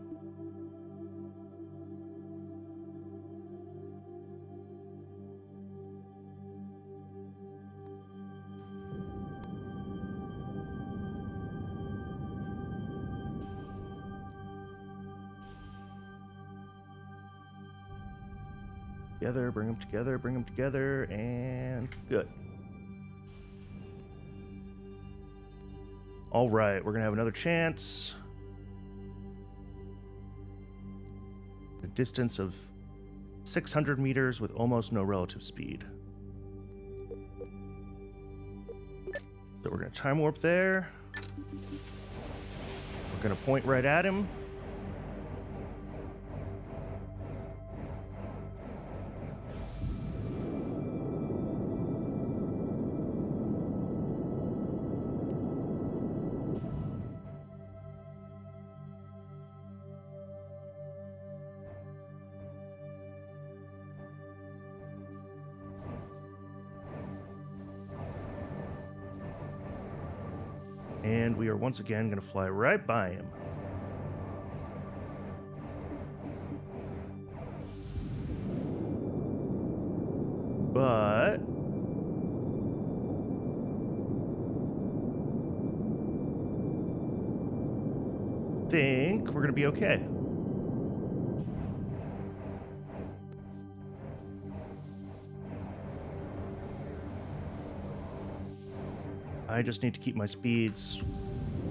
Speaker 1: Bring them together, and good. All right, we're gonna have another chance. A distance of 600 meters with almost no relative speed. So we're gonna time warp there. We're gonna point right at him. And we are once again going to fly right by him. But I think we're going to be okay. I just need to keep my speeds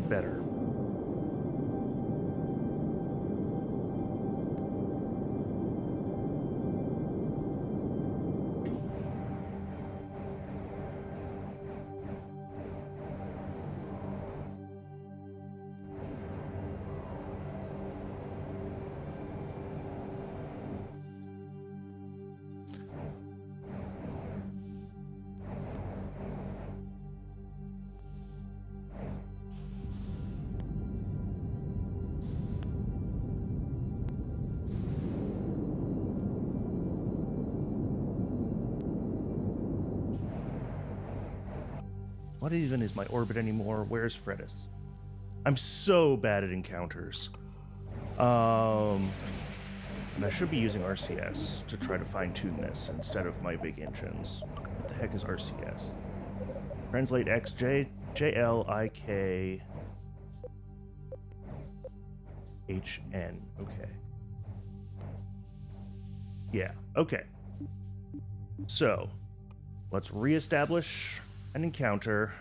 Speaker 1: better. What even is my orbit anymore? Where's Fredis? I'm so bad at encounters. And I should be using RCS to try to fine-tune this instead of my big engines. What the heck is RCS? Translate XJ, JLIK, HN. Okay. Yeah, okay. So, let's reestablish an encounter.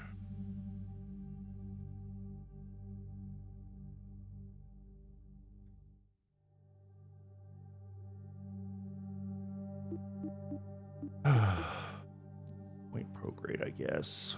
Speaker 1: Point prograde, I guess.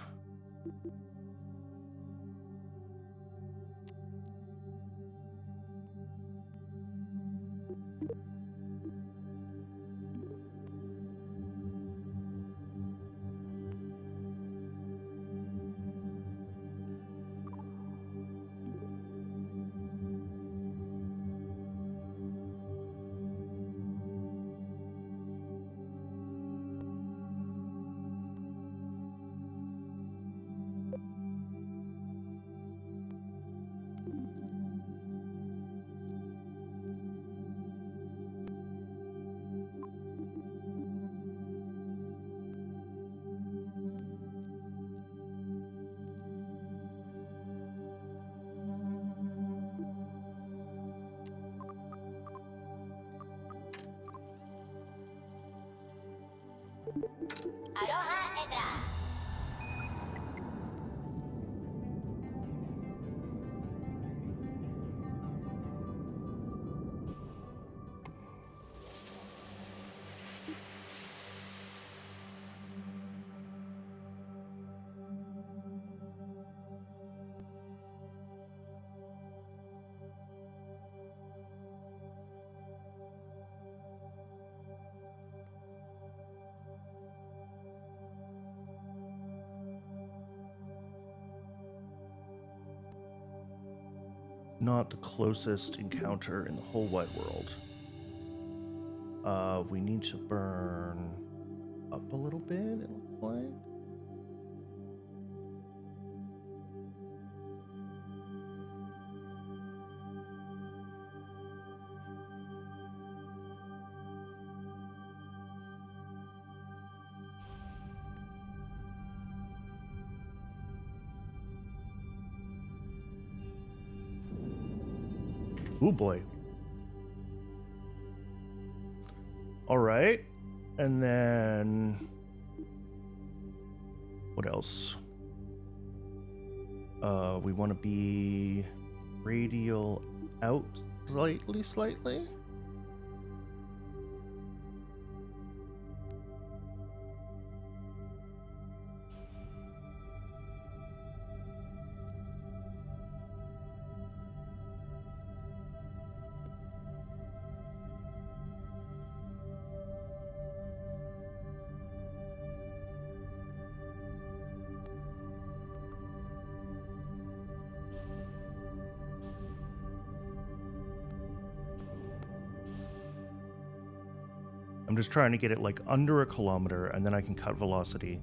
Speaker 1: Not the closest encounter in the whole wide world. We need to burn up a little bit, it looks like. Oh boy. All right. And then what else? We want to be radial out slightly. I'm just trying to get it like under a kilometer, and then I can cut velocity.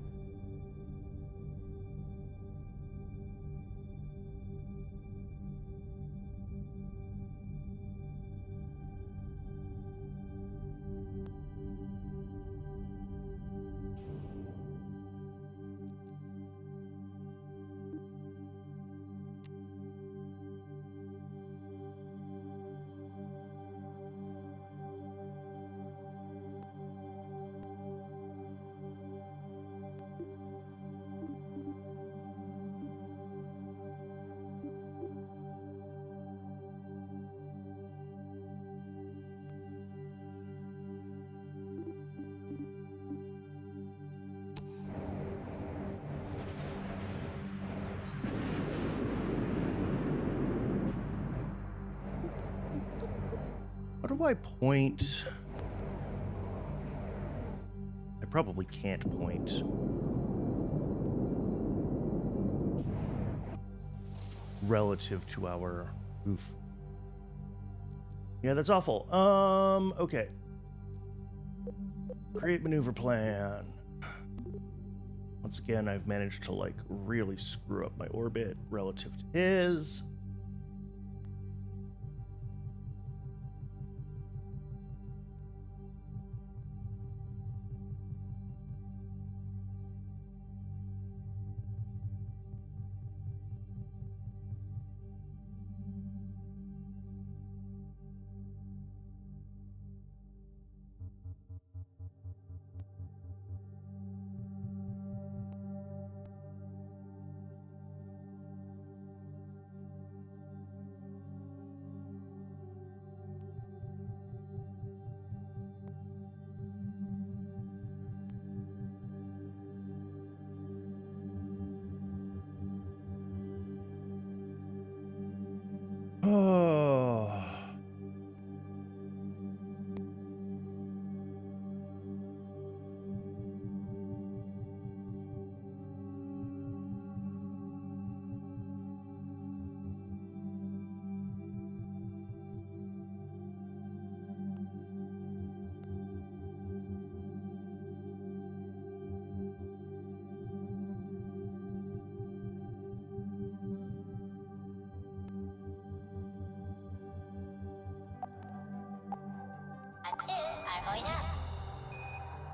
Speaker 1: How do I point? I probably can't point. Relative to our... Oof. Yeah, that's awful. Okay. Create maneuver plan. Once again, I've managed to, like, really screw up my orbit relative to his.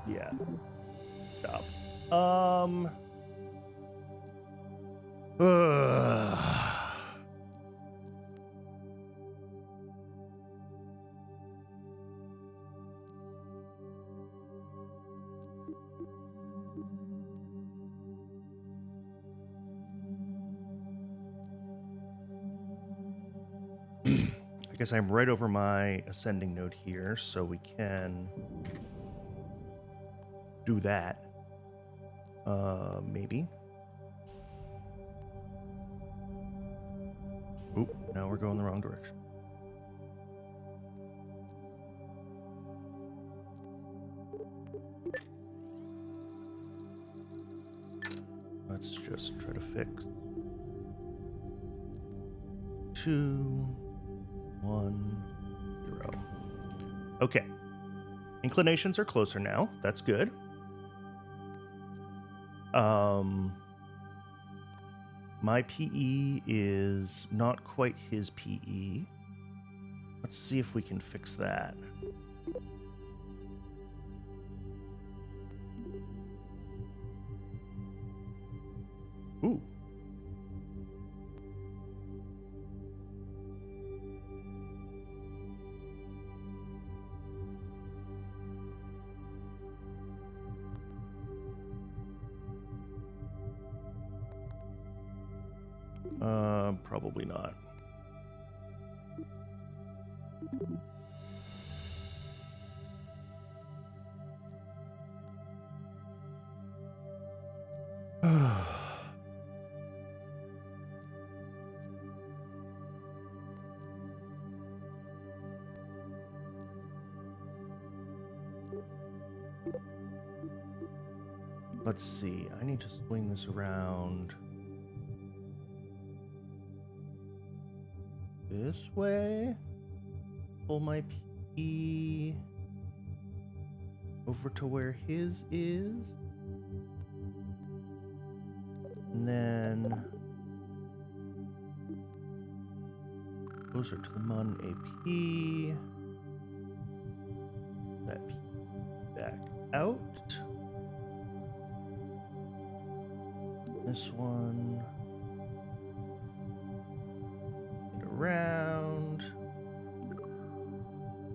Speaker 1: Yeah. Stop. I guess I'm right over my ascending node here, so we can do that. Maybe. Oop, now we're going the wrong direction. Let's just try to fix 2, 1, 0. Okay. Inclinations are closer now. That's good. My PE is not quite his PE. Let's see if we can fix that. Ooh. Probably not. Let's see. I need to swing this around this way. Pull my P over to where his is. And then closer to the Mun AP. That P back out. This one. Get around.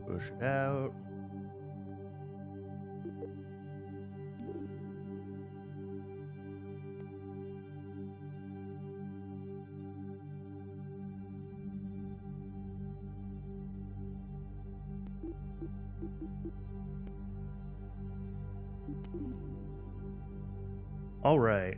Speaker 1: Push it out. All right.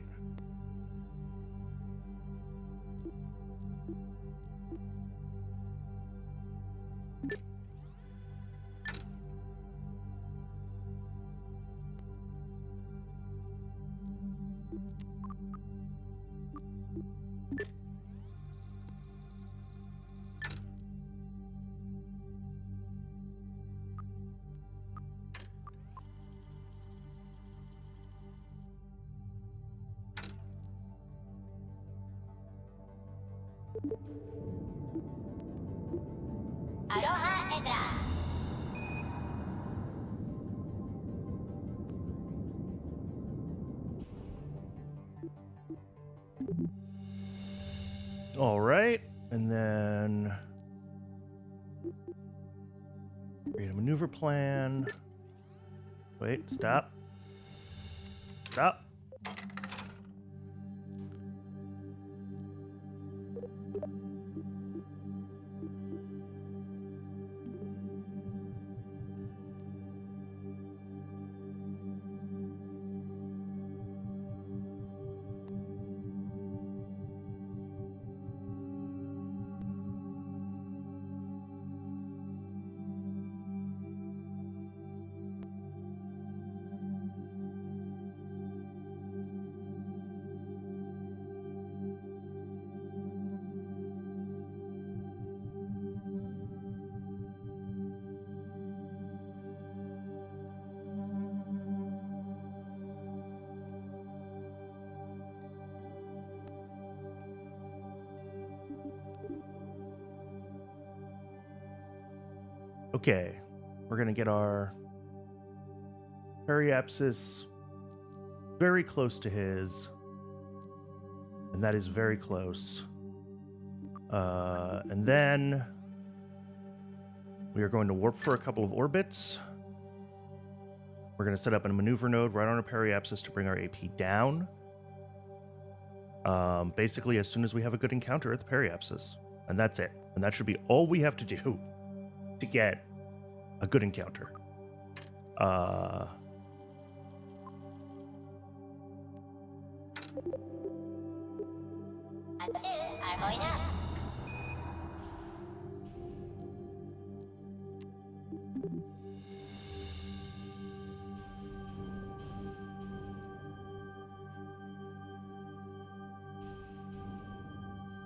Speaker 1: All right, and then create a maneuver plan. Wait, stop. Stop. Okay, we're gonna get our Periapsis very close to his, and that is very close. And then we are going to warp for a couple of orbits. We're going to set up a maneuver node right on our Periapsis to bring our AP down. Basically, as soon as we have a good encounter at the Periapsis. And that's it. And that should be all we have to do to get a good encounter.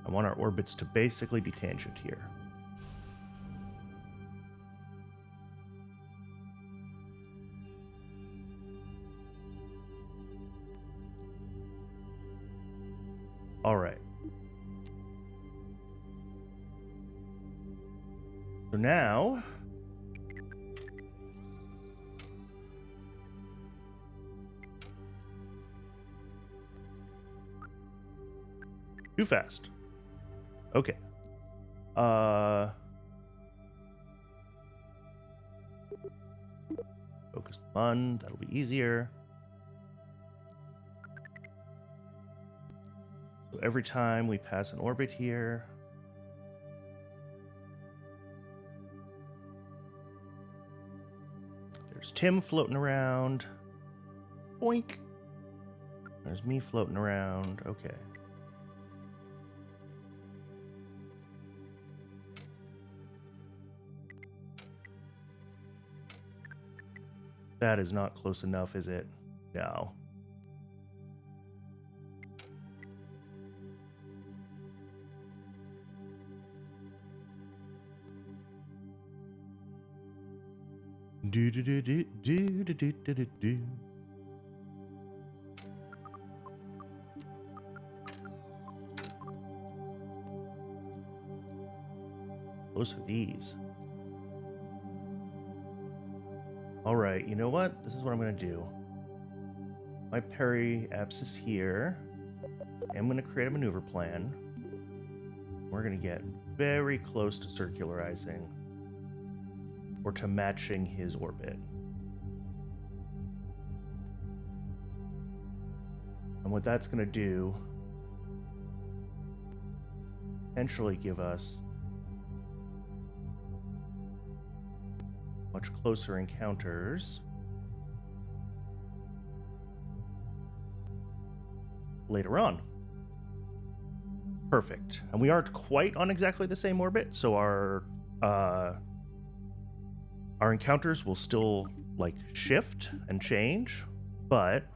Speaker 1: I want our orbits to basically be tangent here. All right. So now too fast. Okay. Focus the button. That'll be easier. So every time we pass an orbit here, there's Tim floating around. Boink. There's me floating around. Okay. That is not close enough, is it? No. Do do do do do do do do do do. Close are these? All right, you know what? This is what I'm going to do. My Periapsis here. I'm going to create a maneuver plan. We're going to get very close to circularizing or to matching his orbit. And what that's going to do, potentially give us much closer encounters later on. Perfect. And we aren't quite on exactly the same orbit, so our encounters will still like shift and change, but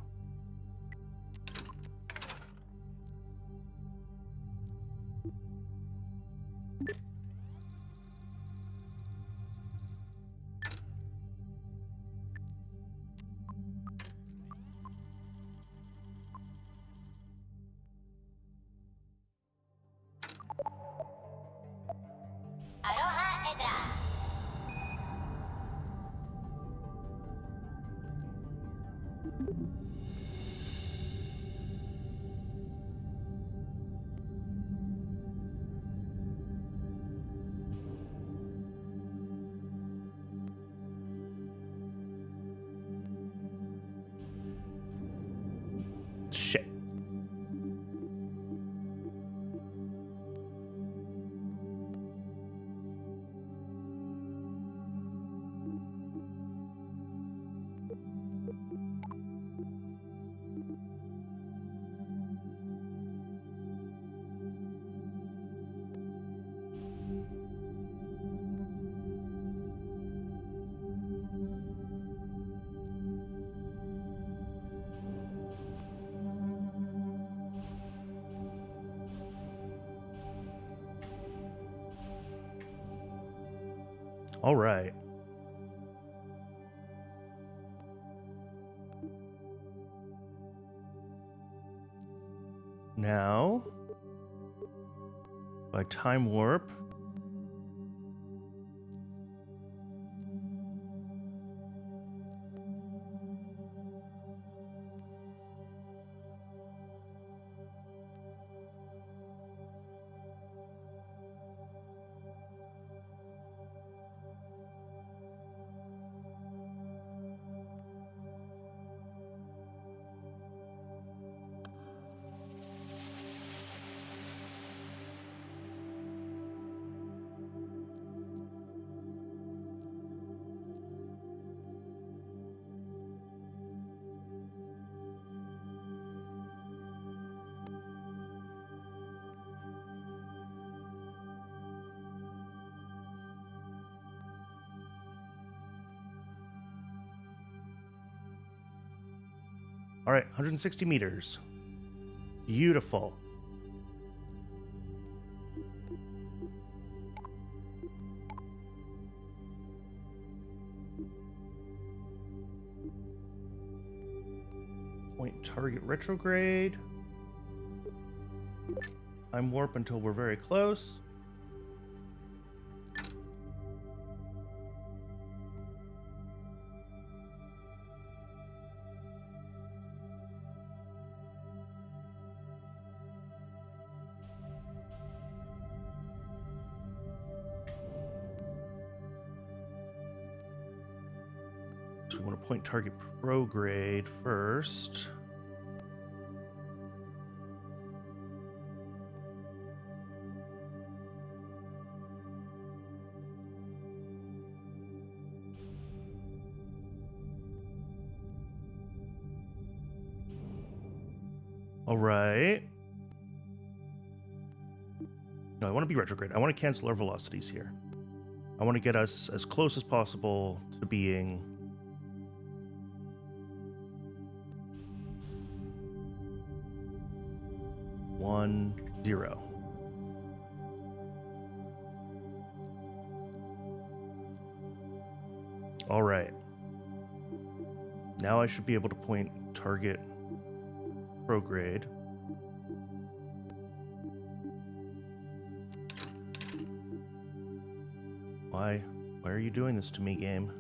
Speaker 1: shit. All right. Now, by time warp, All right, 160 meters. Beautiful. Point target retrograde. Time warp until we're very close. So we want to point target prograde first. All right. No, I want to be retrograde. I want to cancel our velocities here. I want to get us as close as possible to being 1, 0. All right. Now I should be able to point target prograde. Why are you doing this to me, game?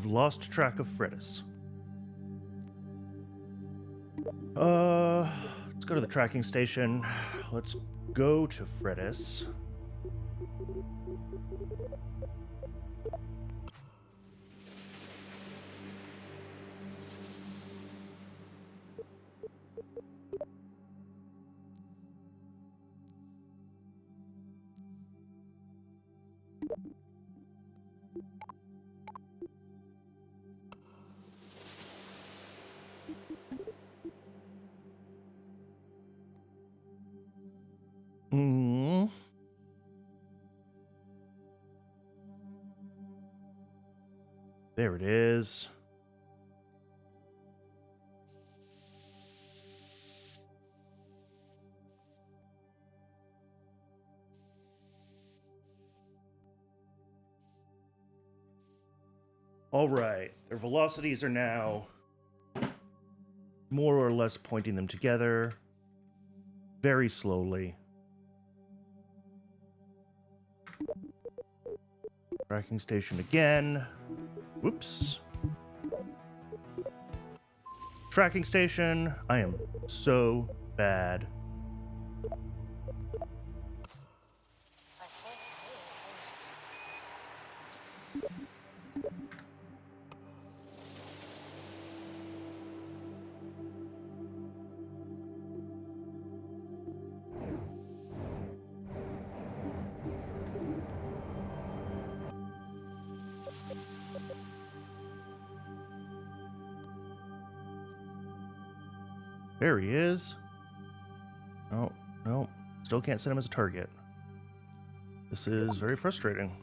Speaker 1: I've lost track of Fredis. Let's go to the tracking station. Let's go to Fredis. There it is. All right, their velocities are now more or less pointing them together very slowly. Tracking station again. Whoops. Tracking station. I am so bad. There he is. Oh, no. Still can't set him as a target. This is very frustrating.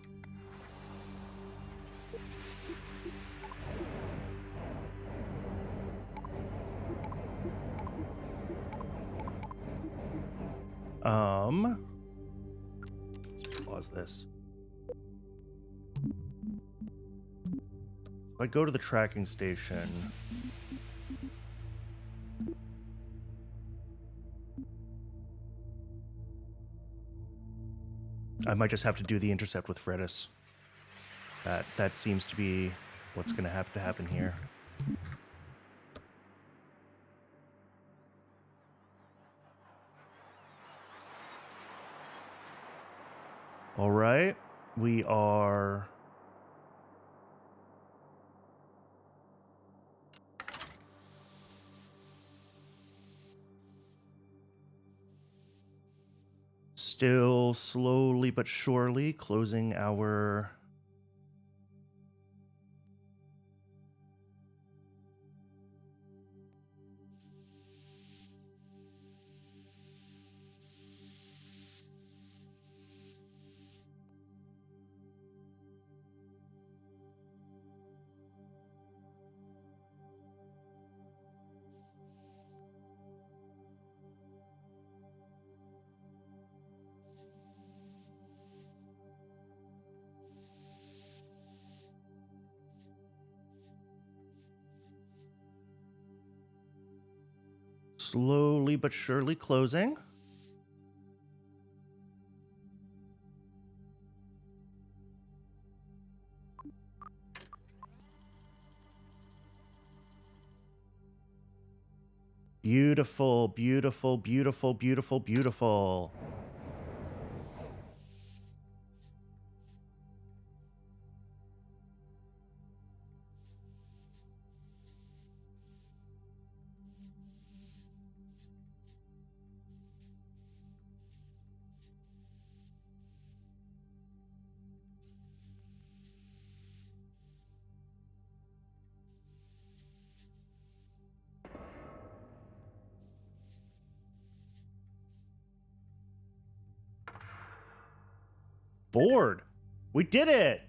Speaker 1: Let's pause this. If I go to the tracking station, I might just have to do the intercept with Fredis. That seems to be what's going to have to happen here. All right, we are... still slowly but surely closing our... slowly but surely closing. Beautiful, beautiful, beautiful, beautiful, beautiful. Board. We did it.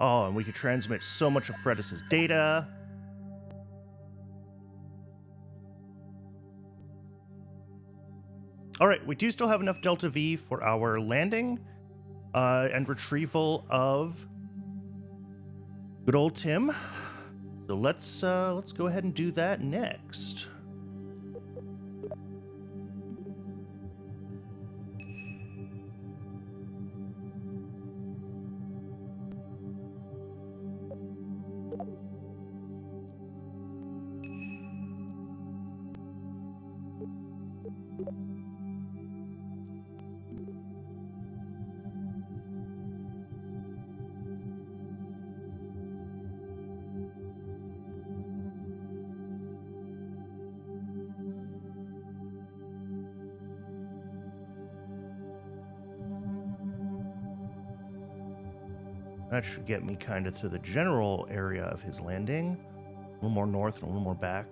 Speaker 1: Oh, and we could transmit so much of Fredis's data. All right, we do still have enough Delta V for our landing and retrieval of good old Tim. So let's go ahead and do that next. That should get me kind of to the general area of his landing. A little more north and a little more back.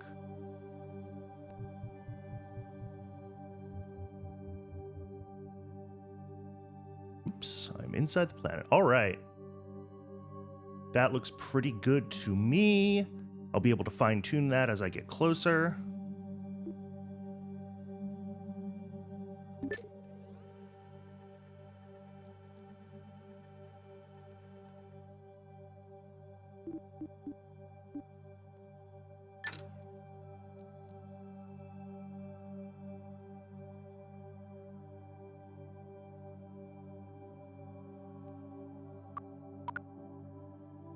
Speaker 1: Oops, I'm inside the planet. All right. That looks pretty good to me. I'll be able to fine-tune that as I get closer.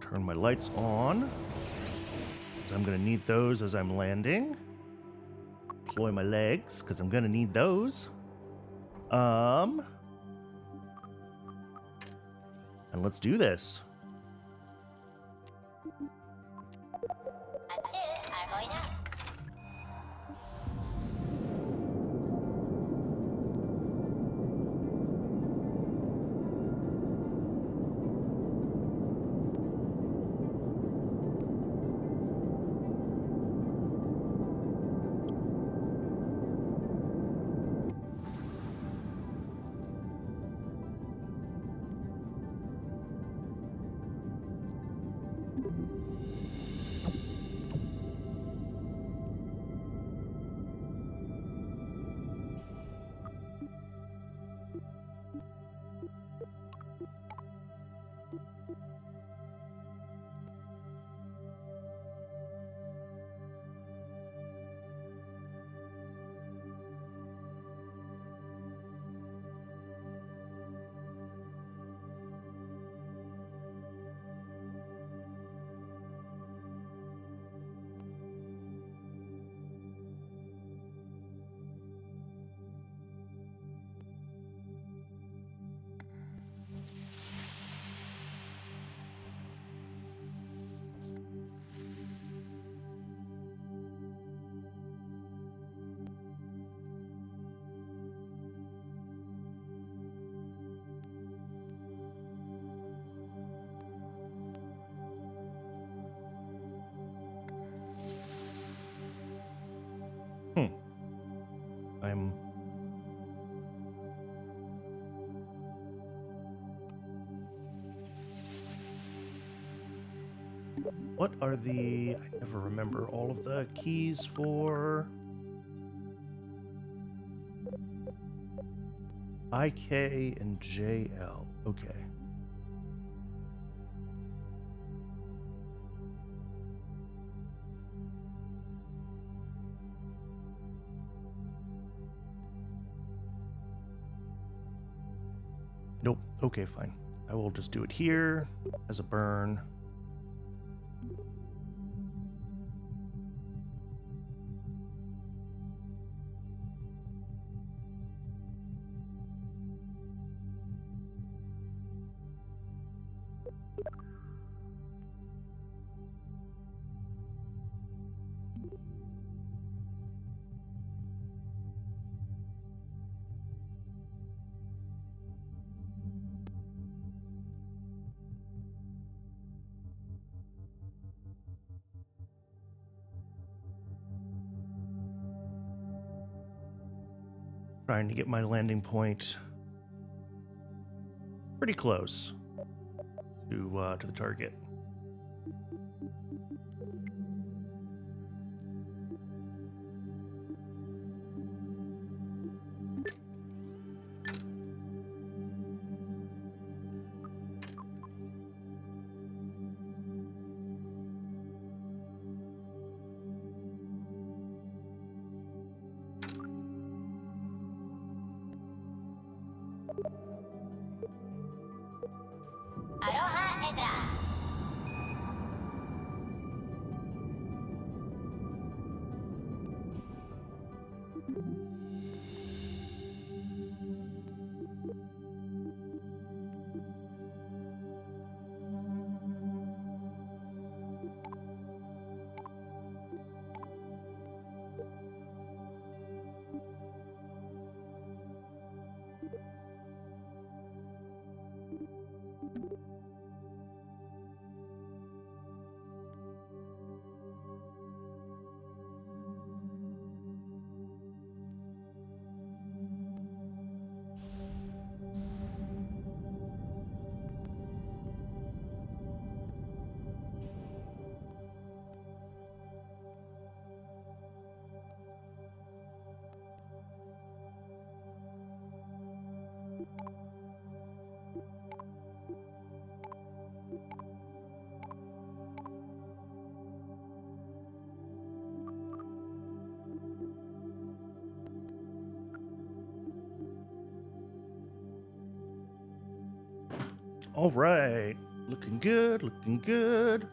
Speaker 1: Turn my lights on. I'm going to need those as I'm landing. Deploy my legs, because I'm going to need those. And let's do this. I'm... What are the... I never remember all of the keys for... IK and JL. Okay. Nope. Okay, fine. I will just do it here as a burn. Trying to get my landing point pretty close to the target. All right, looking good, looking good.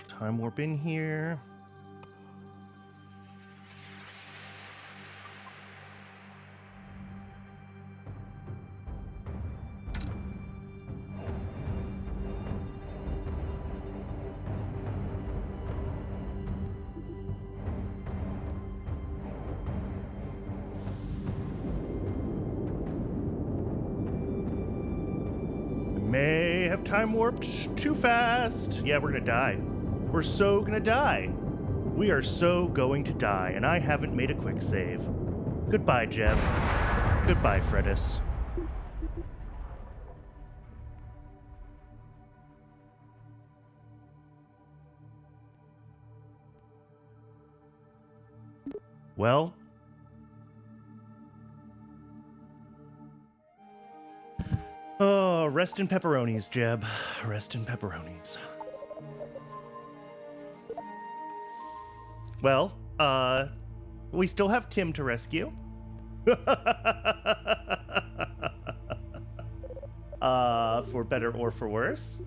Speaker 1: Time warp in here. May have time warped too fast. Yeah, we're gonna die. We're so gonna die. We are so going to die, and I haven't made a quick save. Goodbye, Jeb. Goodbye, Fredis. Well, oh, rest in pepperonis, Jeb. Rest in pepperonis. Well, we still have Tim to rescue. For better or for worse.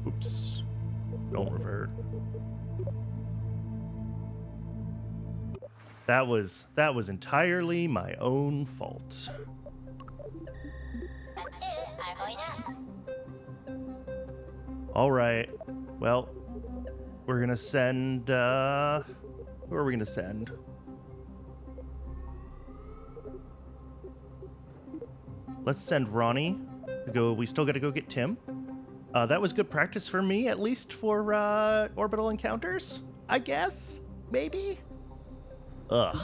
Speaker 1: Oops. Don't revert. That was entirely my own fault. All right. Well, we're gonna send. Who are we gonna send? Let's send Ronnie to go. We still got to go get Tim. That was good practice for me, at least for orbital encounters, I guess? Maybe? Ugh.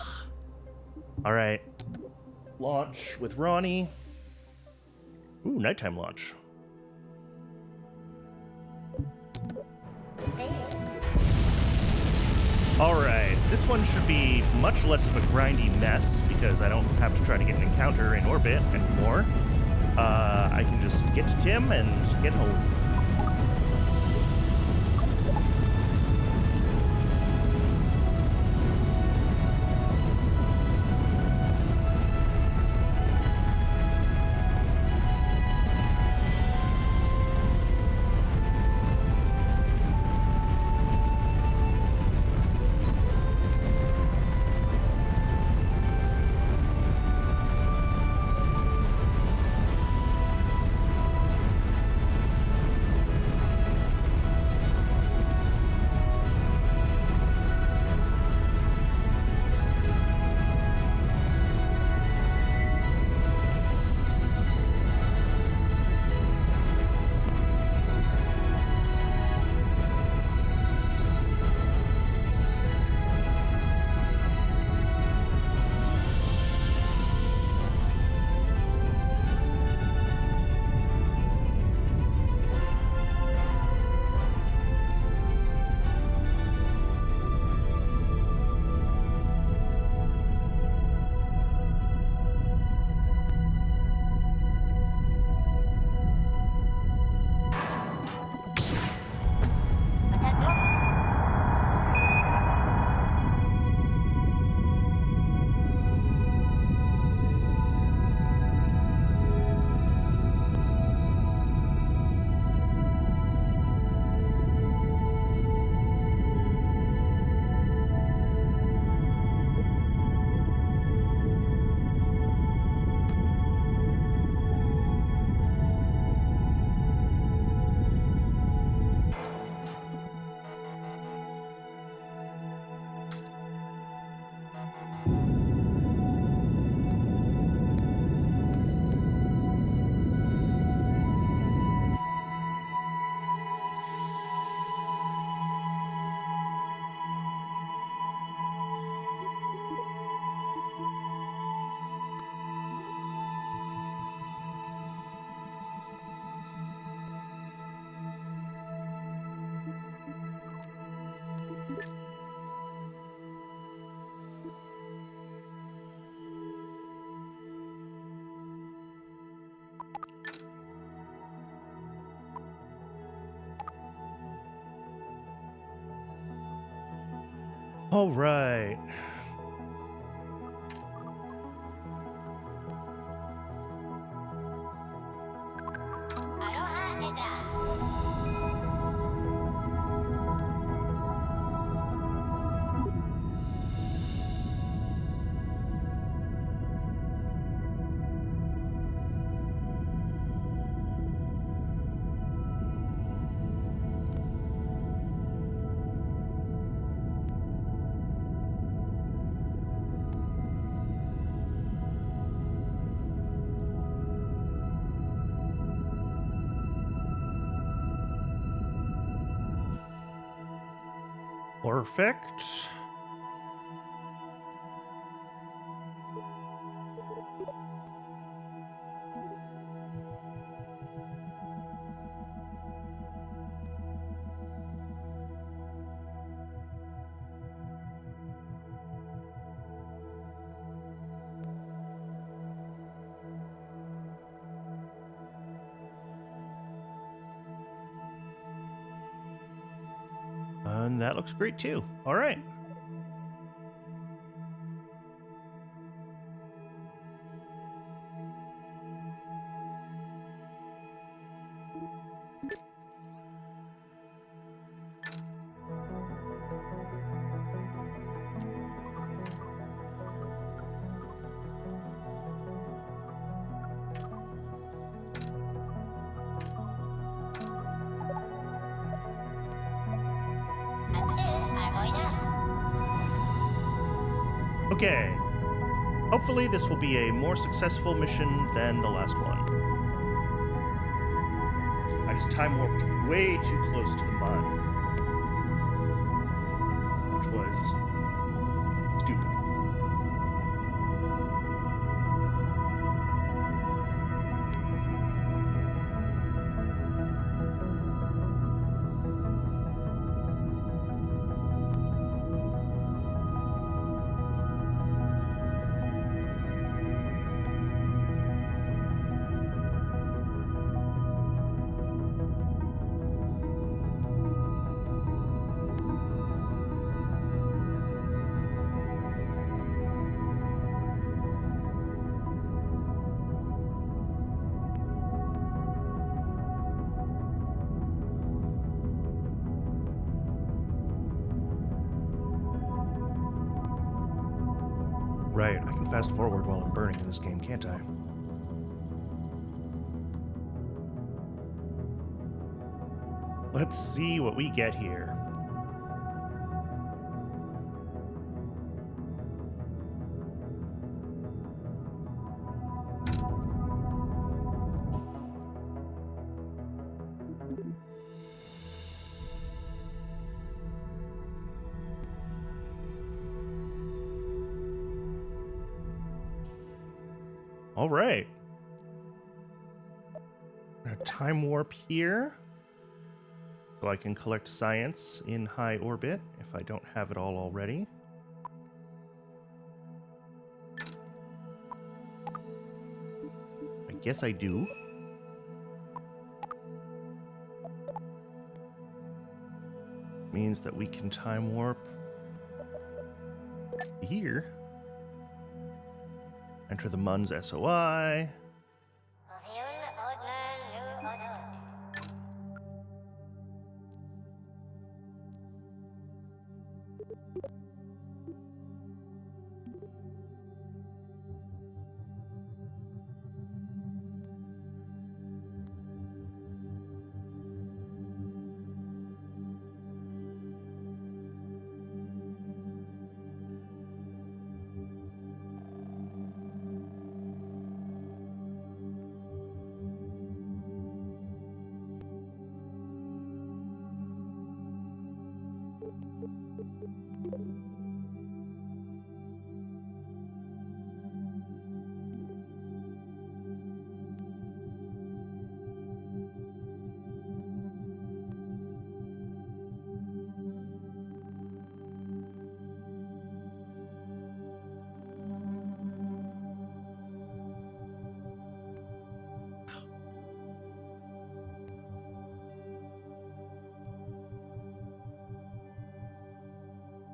Speaker 1: All right. Launch with Ronnie. Ooh, nighttime launch. Alright, this one should be much less of a grindy mess because I don't have to try to get an encounter in orbit anymore. I can just get to Tim and get home. All right. Perfect. And that looks great too. All right. Okay. Hopefully this will be a more successful mission than the last one. I just time warped way too close to the mud, which was stupid. Right, I can fast forward while I'm burning in this game, can't I? Let's see what we get here. All right. Time warp here. So I can collect science in high orbit if I don't have it all already. I guess I do. Means that we can time warp here. Enter the Mun's SOI.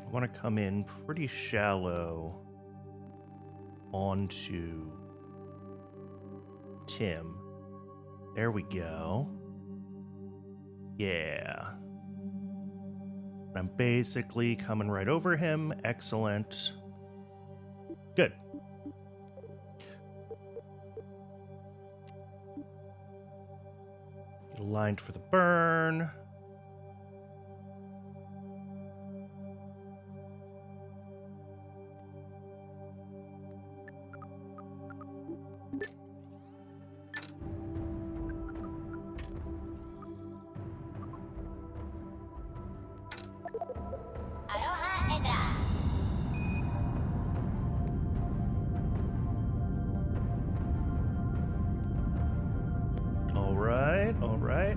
Speaker 1: I want to come in pretty shallow onto Tim. There we go. Yeah. I'm basically coming right over him. Excellent. Good. Get aligned for the burn.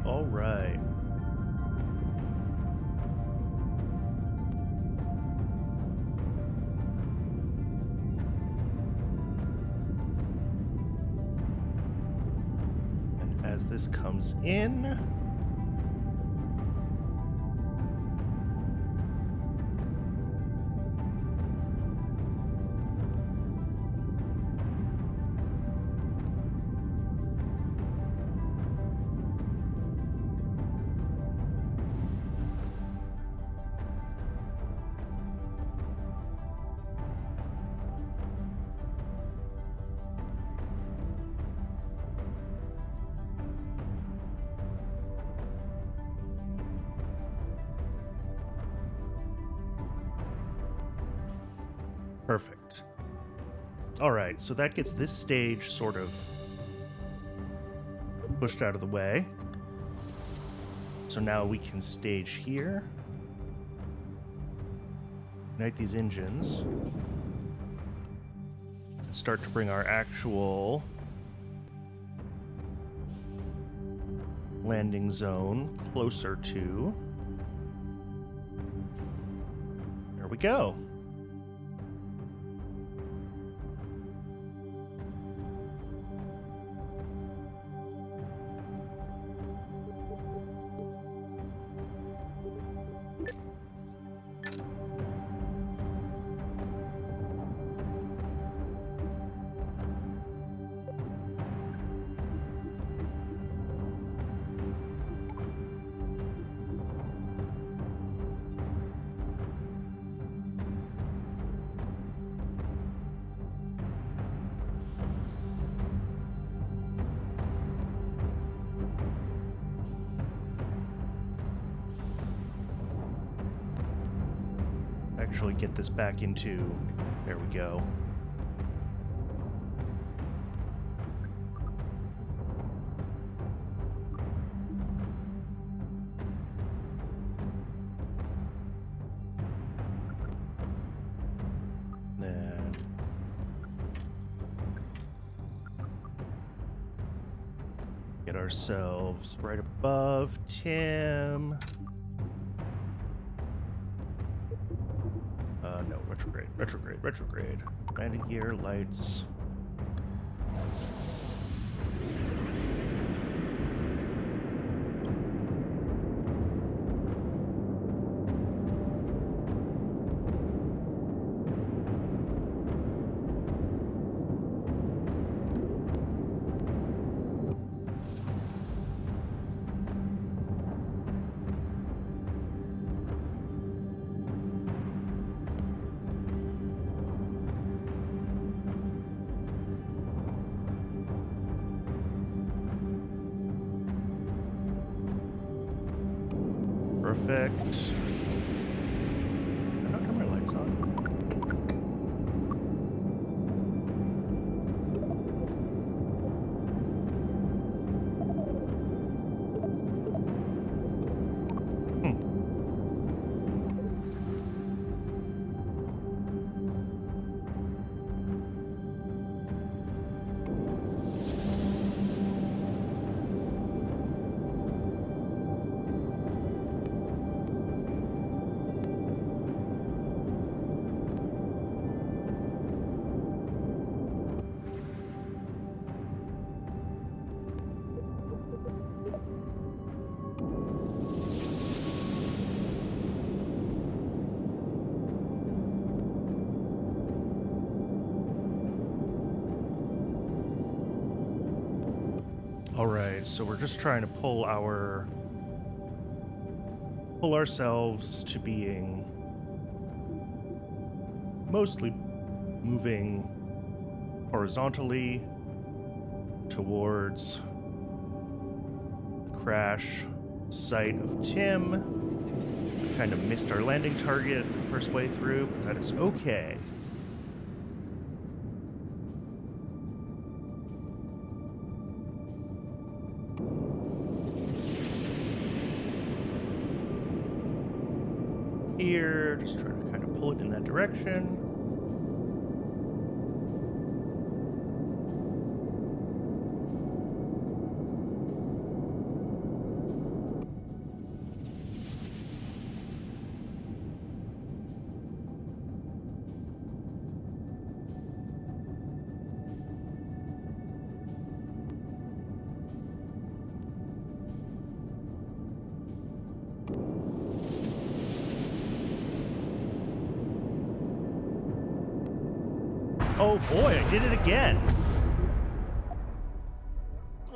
Speaker 1: All right. And as this comes in, perfect. All right, so that gets this stage sort of pushed out of the way. So now we can stage here. Ignite these engines. And start to bring our actual landing zone closer to. There we go. Actually get this back into, there we go. Then get ourselves right above Tim. No, retrograde. Landing gear, lights. Perfect. Did I not turn my lights on? Alright, so we're just trying to pull ourselves to being mostly moving horizontally towards crash site of Tim. We kind of missed our landing target the first way through, but that is okay. Here, just trying to kind of pull it in that direction. Oh boy, I did it again.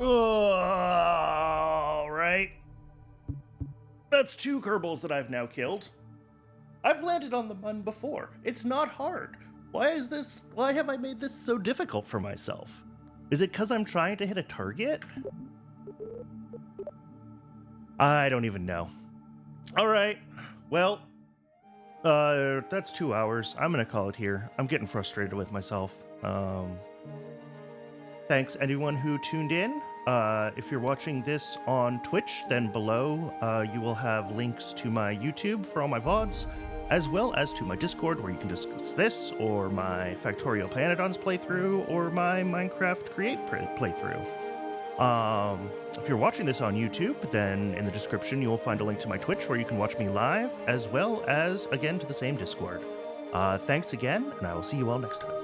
Speaker 1: All right. That's 2 Kerbals that I've now killed. I've landed on the button before. It's not hard. Why have I made this so difficult for myself? Is it because I'm trying to hit a target? I don't even know. All right. Well, that's 2 hours. I'm gonna call it here. I'm getting frustrated with myself. Thanks anyone who tuned in. If you're watching this on Twitch, then below you will have links to my YouTube for all my VODs, as well as to my Discord where you can discuss this, or my Factorial Pyanodons playthrough, or my Minecraft Create playthrough. If you're watching this on YouTube, then in the description you will find a link to my Twitch where you can watch me live, as well as, again, to the same Discord. Thanks again, and I will see you all next time.